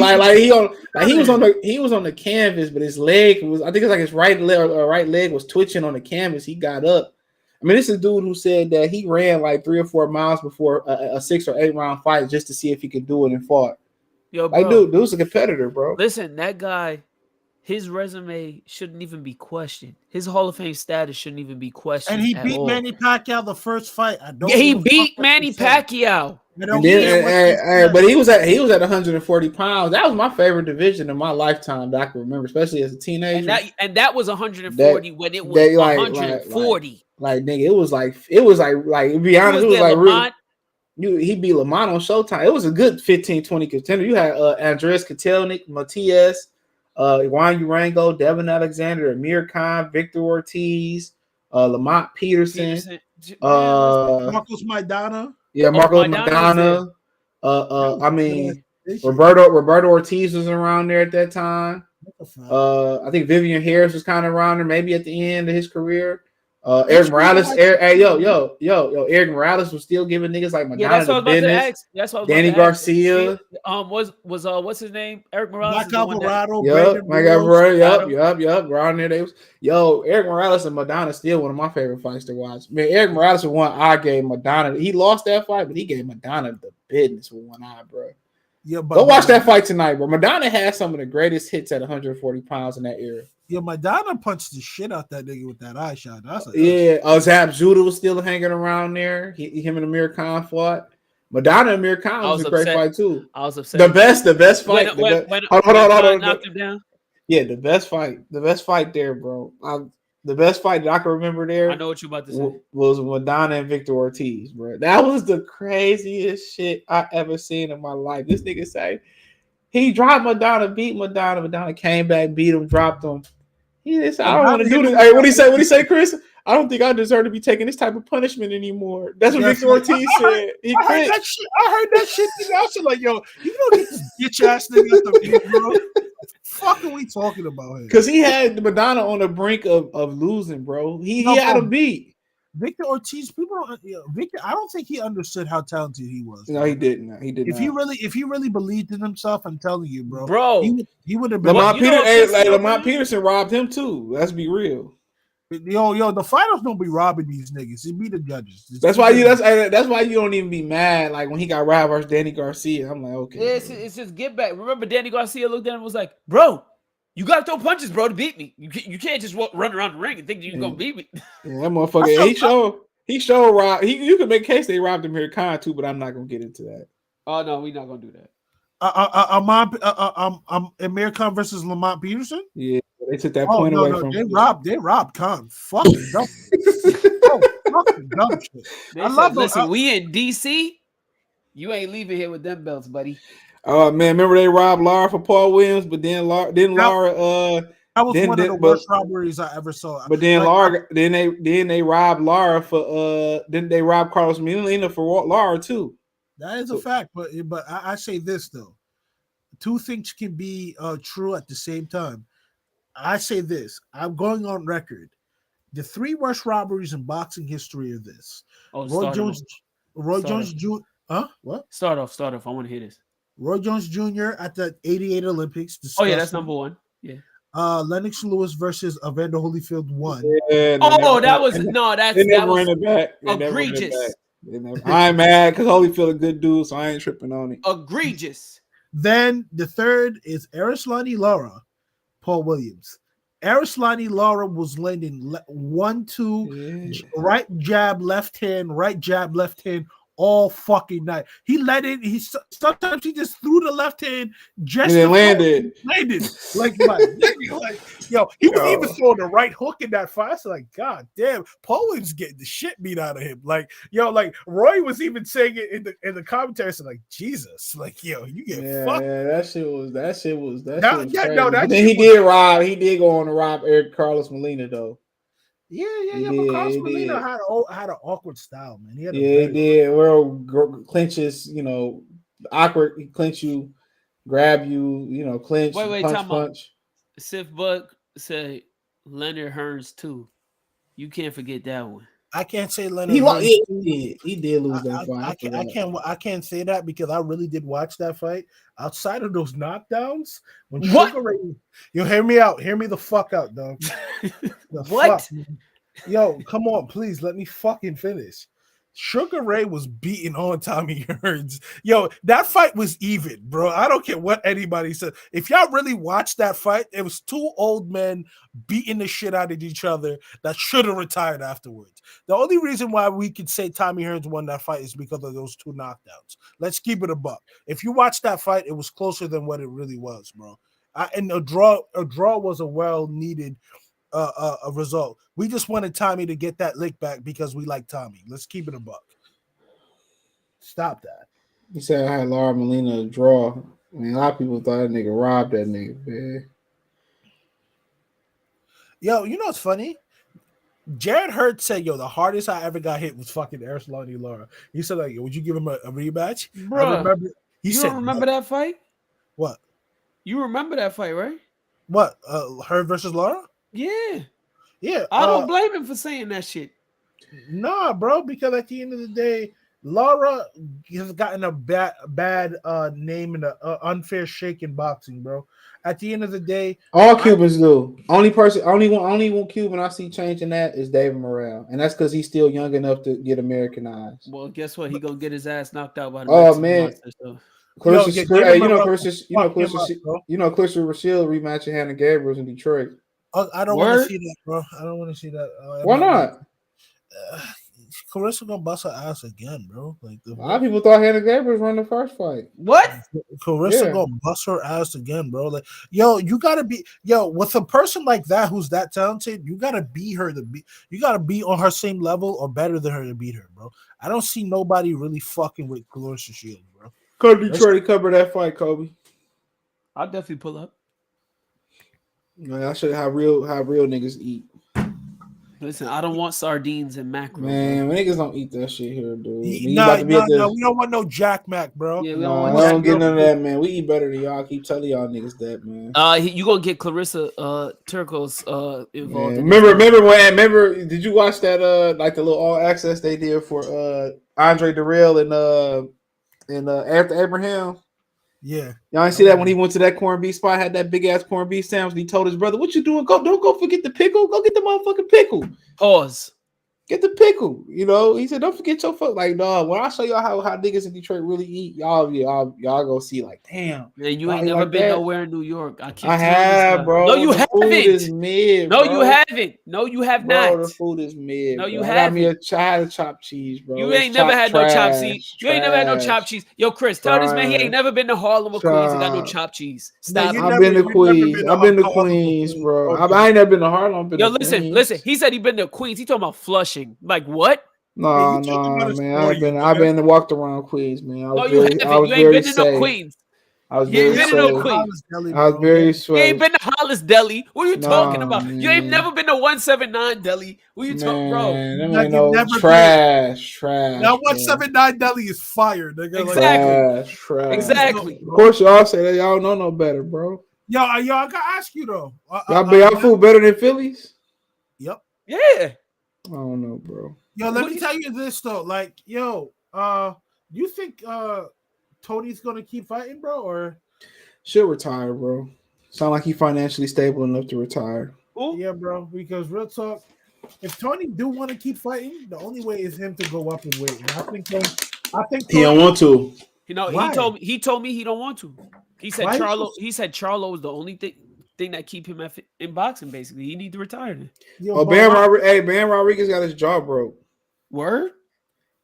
he was on the canvas, but his leg was, I think it's like his right leg was twitching on the canvas. He got up. I mean, this is a dude who said that he ran like 3 or 4 miles before a 6 or 8 round fight just to see if he could do it and fought. Yo, bro, like, dude's a competitor, bro. Listen, that guy, his resume shouldn't even be questioned. His Hall of Fame status shouldn't even be questioned. And he beat Manny Pacquiao the first fight. He beat Manny Pacquiao. But he was at 140 pounds. That was my favorite division in my lifetime that I can remember, especially as a teenager. And that was 140 when it was 140. Like nigga, it was like to be honest, it was like really. He beat Lamont on Showtime. It was a good 15-20 contender. You had Andres Kotelnik, Matias, Juan Urango, Devin Alexander, Amir Khan, Victor Ortiz, Lamont Peterson, Marcos Maidana. Yeah, Marcos Maidana. I mean, Roberto Ortiz was around there at that time. I think Vivian Harris was kind of around there, maybe at the end of his career. Eric Morales, Eric Morales was still giving niggas like Madonna the business. That's what Danny Garcia. Was what's his name? Eric Morales. Mike Alvarado. Yep. Around there, Eric Morales and Madonna still one of my favorite fights to watch. Man, Eric Morales was one I gave Madonna. He lost that fight, but he gave Madonna the business with one eye, bro. Yeah, go watch that fight tonight, bro. Madonna had some of the greatest hits at 140 pounds in that era. Yeah, Madonna punched the shit out that nigga with that eye shot. Zab Judah was still hanging around there. Him and Amir Khan fought. Madonna and Amir Khan was a great fight too. I was upset. The best fight. Hold on. Knocked him down. Yeah, the best fight there, bro. The best fight that I can remember there. I know what you're about to say. Was Madonna and Victor Ortiz, bro. That was the craziest shit I ever seen in my life. This nigga say he dropped Madonna, beat Madonna. Madonna came back, beat him, dropped him. He said, I don't want to do this. Hey, what he say, Chris? I don't think I deserve to be taking this type of punishment anymore. That's what Victor Ortiz said. I heard that shit. I was like, yo, you don't get this bitch ass nigga at the beat, bro. What the fuck are we talking about here? Because he had Madonna on the brink of losing, bro. He had a beat. Victor Ortiz, Victor, I don't think he understood how talented he was. No, he didn't. If he really believed in himself, I'm telling you, bro, he would have been. Lamont Peterson robbed him too. Let's be real. Yo, the fighters don't be robbing these niggas. It be the judges. That's why you don't even be mad. Like when he got robbed versus Danny Garcia, I'm like, okay. Yeah, it's just get back. Remember, Danny Garcia looked at him and was like, bro, you gotta throw punches, bro, to beat me. You can't just run around the ring and think you're gonna beat me. Yeah, that motherfucker. He showed rob. You can make a case they robbed him here, Khan too, but I'm not gonna get into that. Oh no, we're not gonna do that. Amir Khan versus Lamont Peterson. Yeah, they took that point away from. They robbed Khan. Fucking dumb. Fucking dumb shit. Listen, we in DC. You ain't leaving here with them belts, buddy. Oh man, remember they robbed Lara for Paul Williams, but then Lara. That was one of the worst robberies I ever saw. But then Lara, then they robbed Lara for then they robbed Carlos Molina for Lara too. That is a fact, but I say this though, two things can be true at the same time. I say this. I'm going on record. The 3 worst robberies in boxing history are this: Roy Jones Jr. Huh? What? Start off. I want to hear this. Roy Jones Jr. at the '88 Olympics. Disgusting. Oh yeah, that's number 1. Yeah. Lennox Lewis versus Evander Holyfield 1. Yeah, that was egregious. I'm mad because Holyfield a good dude, so I ain't tripping on it. Egregious. Then the third is Arislani Lara, Paul Williams. Arislani Lara was landing 1-2, right jab, left hand, all fucking night. He let it. Sometimes he just threw the left hand, just and landed. Like yo, he was even throwing the right hook in that fight. I was like, God damn, Poland's getting the shit beat out of him. Like, yo, like Roy was even saying it in the commentary. So like, Jesus, like, yo, you get fucked. Yeah, that shit was crazy. Then he did go on to rob Eric Carlos Molina though. Yeah, He but Carlos did. Molina had an awkward style, man. He had a He very did. World clinches, awkward. He clinch you, grab you, clinch, Wait, time out. punch. Sif Buck said Leonard Hearns too. You can't forget that one. I can't say Leonard He lost. Hearns. He did lose that fight. I can't say that because I really did watch that fight. Outside of those knockdowns, when What? Sugar Ray, you hear me out. Hear me the fuck out, dog. What? Fuck, yo, come on, please let me fucking finish. Sugar Ray was beating on Tommy Hearns. Yo, that fight was even, bro. I don't care what anybody said. If y'all really watched that fight, it was two old men beating the shit out of each other that should have retired afterwards. The only reason why we could say Tommy Hearns won that fight is because of those two knockdowns. Let's keep it a buck. If you watch that fight, it was closer than what it really was, bro. And a draw was a well-needed a result. We just wanted Tommy to get that lick back because we like Tommy. Let's keep it a buck. Stop that. He said I had Laura Molina draw. I mean, a lot of people thought that nigga robbed that nigga, man. Yo, you know what's funny? Jared Hurd said, yo, the hardest I ever got hit was fucking Arislani Lara. He said, like, would you give him a rematch? Bro, I remember. You don't remember that fight? What? You remember that fight, right? What? Hurd versus Lara? Yeah. Yeah. I don't blame him for saying that shit. Nah, bro, because at the end of the day, Lara has gotten a bad name and an unfair shake in boxing, bro. At the end of the day, all Cubans do. Only one Cuban I see changing that is David Morrell, and that's because he's still young enough to get Americanized. Well, guess what? He gonna get his ass knocked out by the Mexican monster, so. Clarissa Rochelle rematching Hannah Gabriels in Detroit. I don't want to see that, bro. I don't want to see that. Why not? Clarissa gonna bust her ass again, bro. Like a lot of people thought Hannah Gabriels won the first fight. What? Clarissa gonna bust her ass again, bro. Like, yo, you gotta be with a person like that who's that talented, you gotta be her to be. You gotta be on her same level or better than her to beat her, bro. I don't see nobody really fucking with Clarissa Shields, bro. Go to Detroit to cover that fight, Kobe. I'll definitely pull up. Man, I should how real niggas eat. Listen, I don't want sardines and mackerel. Man, niggas don't eat that shit here, dude. No, we don't want no Jack Mac, bro. Yeah, we don't get none of that, man. We eat better than y'all. I keep telling y'all niggas that, man. You gonna get Clarissa Turcos involved. Yeah. Remember? Did you watch that? Like the little all access they did for Andre Darrell and after Abraham. Yeah, y'all ain't see that when he went to that corned beef spot, had that big ass corned beef sandwich. He told his brother, "What you doing? Don't go forget the pickle. Go get the motherfucking pickle." Pause. Get the pickle. He said, "Don't forget your fuck." Like, no, when I show y'all how niggas in Detroit really eat, y'all go see. Like, damn. Man, you ain't never been nowhere in New York. I have, bro. No, you haven't. Food is mid. No, you haven't. No, you have not. The food is mid. No, you haven't. I had a chopped cheese, bro. You ain't never had no chopped cheese. You ain't never had no chopped cheese. Yo, Chris, tell this man he ain't never been to Harlem or Queens and got no chopped cheese. Stop. I've been to Queens. I've been to Queens, bro. I ain't never been to Harlem. Yo, listen. He said he been to Queens. He talking about Flushing. Like what? No, man. I've been walked around Queens, man. You ain't been to no Queens. I was very safe. I was very safe. You ain't been to Hollis Deli. What are you talking about? Man. You ain't never been to 179 Deli. What are you talking, bro? That ain't no trash. Now 179 Deli is fire, nigga. Exactly. Trash. Exactly. Of course, y'all say that. Y'all don't know no better, bro. Yo, I gotta ask you though. Y'all food better than Phillies? Yep. Yeah. I don't know, bro. Yo, let me tell you this though. Like, yo, you think Tony's gonna keep fighting, bro, or should retire, bro? Sound like he financially stable enough to retire. Ooh. Yeah, bro. Because real talk, if Tony do want to keep fighting, the only way is him to go up in weight. And I think Tony, he don't want to. He told me he don't want to. He said Charlo. He said Charlo is the only thing that keep him in boxing. Basically, he need to retire. Bam Rodriguez got his jaw broke. Word?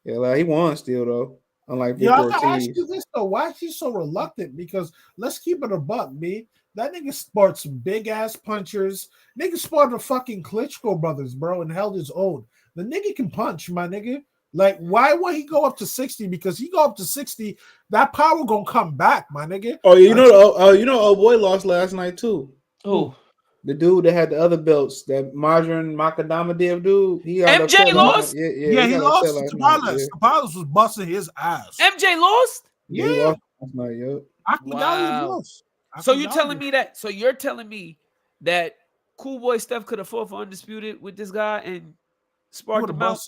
Yeah, like he won still though. Unlike Victor Ortiz. I gotta ask you this though. Why is he so reluctant? Because let's keep it a buck, B. That nigga sports big ass punchers. Nigga sported the fucking Klitschko brothers, bro, and held his own. The nigga can punch, my nigga. Like, why would he go up to 60? Because he go up to 60, that power gonna come back, my nigga. Oh, you know, old boy lost last night too. Oh, The dude that had the other belts, that Marjan Makadamadev dude, he got MJ upset lost? Yeah, he got lost upset to last night. Tabales. Yeah. Tabales was busting his ass. MJ lost? Yeah, he Yeah, lost last night. Yep. Akudali Wow. lost. So you're telling me that Cool Boy Steph could have fought for Undisputed with this guy and sparked him out?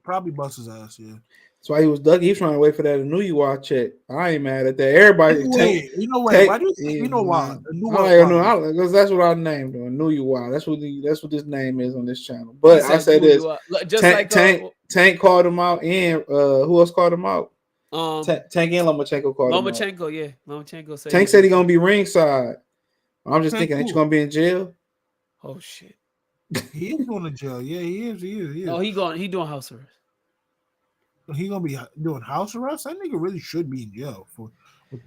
Probably bust his ass, yeah. That's why he was ducking. He's trying to wait for that Anuiwa check. I ain't mad at that. Everybody Why do you think why? Because that's what I named him. Anuiwa. That's what this name is on this channel. But I say this. Tank called him out, and who else called him out? Tank and Lomachenko called him out. Lomachenko said Tank said he's gonna be ringside. I'm just thinking, ain't you gonna be in jail? Oh shit. He is going to jail. Yeah, he is. No, he doing house arrest. He gonna be doing house arrest? That nigga really should be in jail for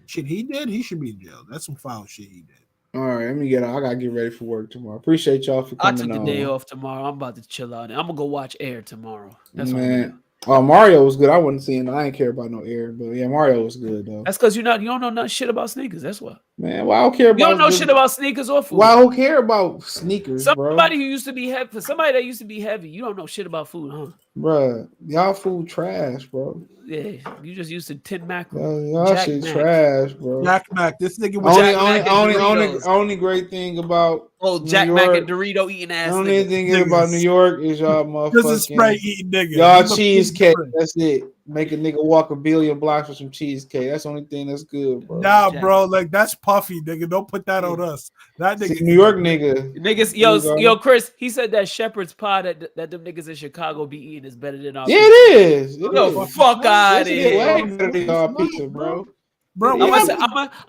shit he did. He should be in jail. That's some foul shit he did. All right, let me get out. I gotta get ready for work tomorrow. Appreciate y'all for coming on. I took the day off tomorrow. I'm about to chill out. I'm gonna go watch Air tomorrow. That's what I'm man. Oh, Mario was good. I wasn't seeing. I ain't care about no Air, but yeah, Mario was good though. That's because you don't know nothing shit about sneakers. That's why. Man, well, I don't care about. You don't know shit about sneakers or food. Well, I don't care about sneakers, somebody who used to be heavy. For somebody that used to be heavy, you don't know shit about food, huh? Bruh, y'all food trash, bro. Yeah, you just used to 10 mackerel. Y'all shit trash, bro. Jack Mac, this nigga was only great thing about Jack Mac and Dorito eating ass. The only thing about New York is y'all motherfucking spray eating nigga. Y'all cheesecake. That's it. Make a nigga walk a billion blocks for some cheesecake. That's the only thing that's good, bro. Nah, bro, like that's puffy, nigga. Don't put that on us. That nigga, New York nigga. Niggas, yo, Chris. He said that shepherd's pie that them niggas in Chicago be eating is better than our. Yeah, it is. Yo, fuck out of here. Way better than our pizza, bro. Bro, I'm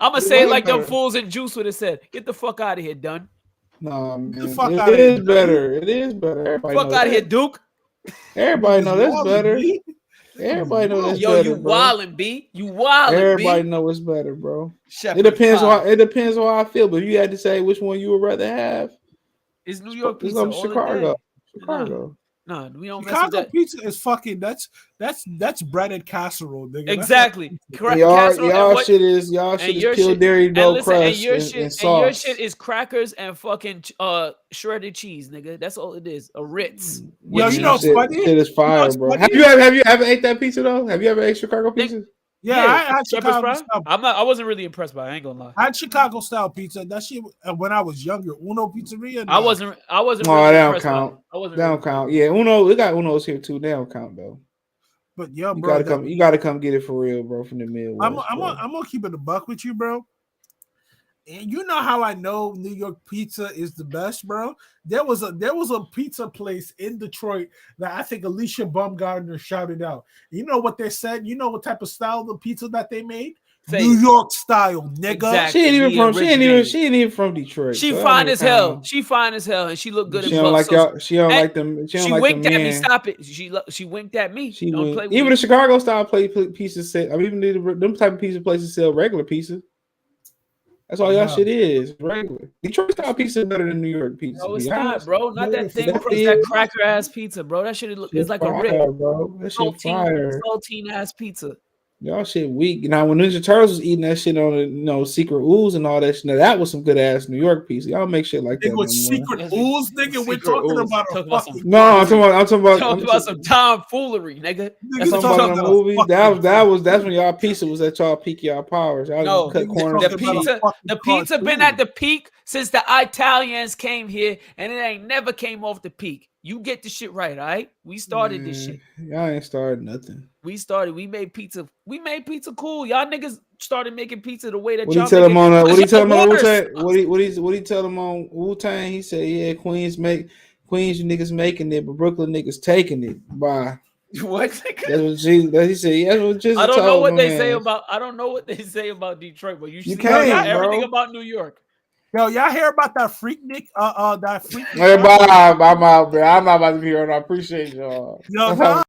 gonna say it like them fools in Juice would have said. Get the fuck out of here, Dunn. No, man. It is better. It is better. Fuck out of here, Duke. Everybody know that's better. Everybody know that's better. Yo, you wildin', B. You wildin', B. Everybody know it's better, bro. It depends on how I feel. But if you had to say which one you would rather have, it's New York pizza. It's Chicago. No, we don't. Chicago pizza is fucking. That's breaded casserole, nigga. Exactly. Y'all shit is pure dairy dough crust and sauce. And your shit is crackers and fucking shredded cheese, nigga. That's all it is. A Ritz. Yo, you know funny? Shit is fire, bro. Have you ever ate that pizza though? Have you ever ate Chicago pizza? Yeah, I had Chicago style. I wasn't really impressed by it. I ain't gonna lie. I had Chicago style pizza. That shit when I was younger. Uno Pizzeria. I wasn't. Oh, really that don't count. That don't count. Yeah, Uno. We got Unos here too. They don't count though. But yo, bro, you gotta come get it for real, bro. From the Midwest. I'm gonna keep it a buck with you, bro. And you know how I know New York pizza is the best, bro? There was a pizza place in Detroit that I think Alicia Baumgartner shouted out. You know what they said? You know what type of style of pizza that they made? New York style, nigga. Exactly. She ain't even from Detroit. She fine as hell. She fine as hell, and she look good. She don't like y'all. She don't like them. She winked at me. Stop it. She winked at me. Even the Chicago style pieces sell. I mean, even them type of pizza places sell regular pizza. That's all y'all shit is regular. Detroit style pizza is better than New York pizza. No, it's not, bro. Not that thing. That cracker ass pizza, bro. That shit is like a rip, bro. That shit fire. Saltine ass pizza. Y'all shit weak. Now when Ninja Turtles was eating that shit on the Secret Ooze and all that shit, now that was some good ass New York pizza. Y'all make shit like that. It was Secret Ooze, nigga. We're talking about a fucking. No, I'm talking about some tomfoolery, nigga. That's talking about a movie. That's when y'all pizza was at y'all peak y'all powers. Y'all cut corners. The pizza been at the peak since the Italians came here, and it ain't never came off the peak. You get the shit right, all right? We started this shit. Y'all ain't started nothing. We made pizza. We made pizza cool. Y'all niggas started making pizza the way that what y'all tell them on what he tell them on Wu-Tang? What he tell them on Wu-Tang? He said, yeah, Queens you niggas making it, but Brooklyn niggas taking it. Bye. What? He said, yeah, that's what Jesus I don't know what they say say about Detroit, but you can't, everything about New York. Yo, y'all hear about that freak Nick? That freak. Hey, Bob, I'm out, bro. I'm not about to be here, and I appreciate y'all. Yo,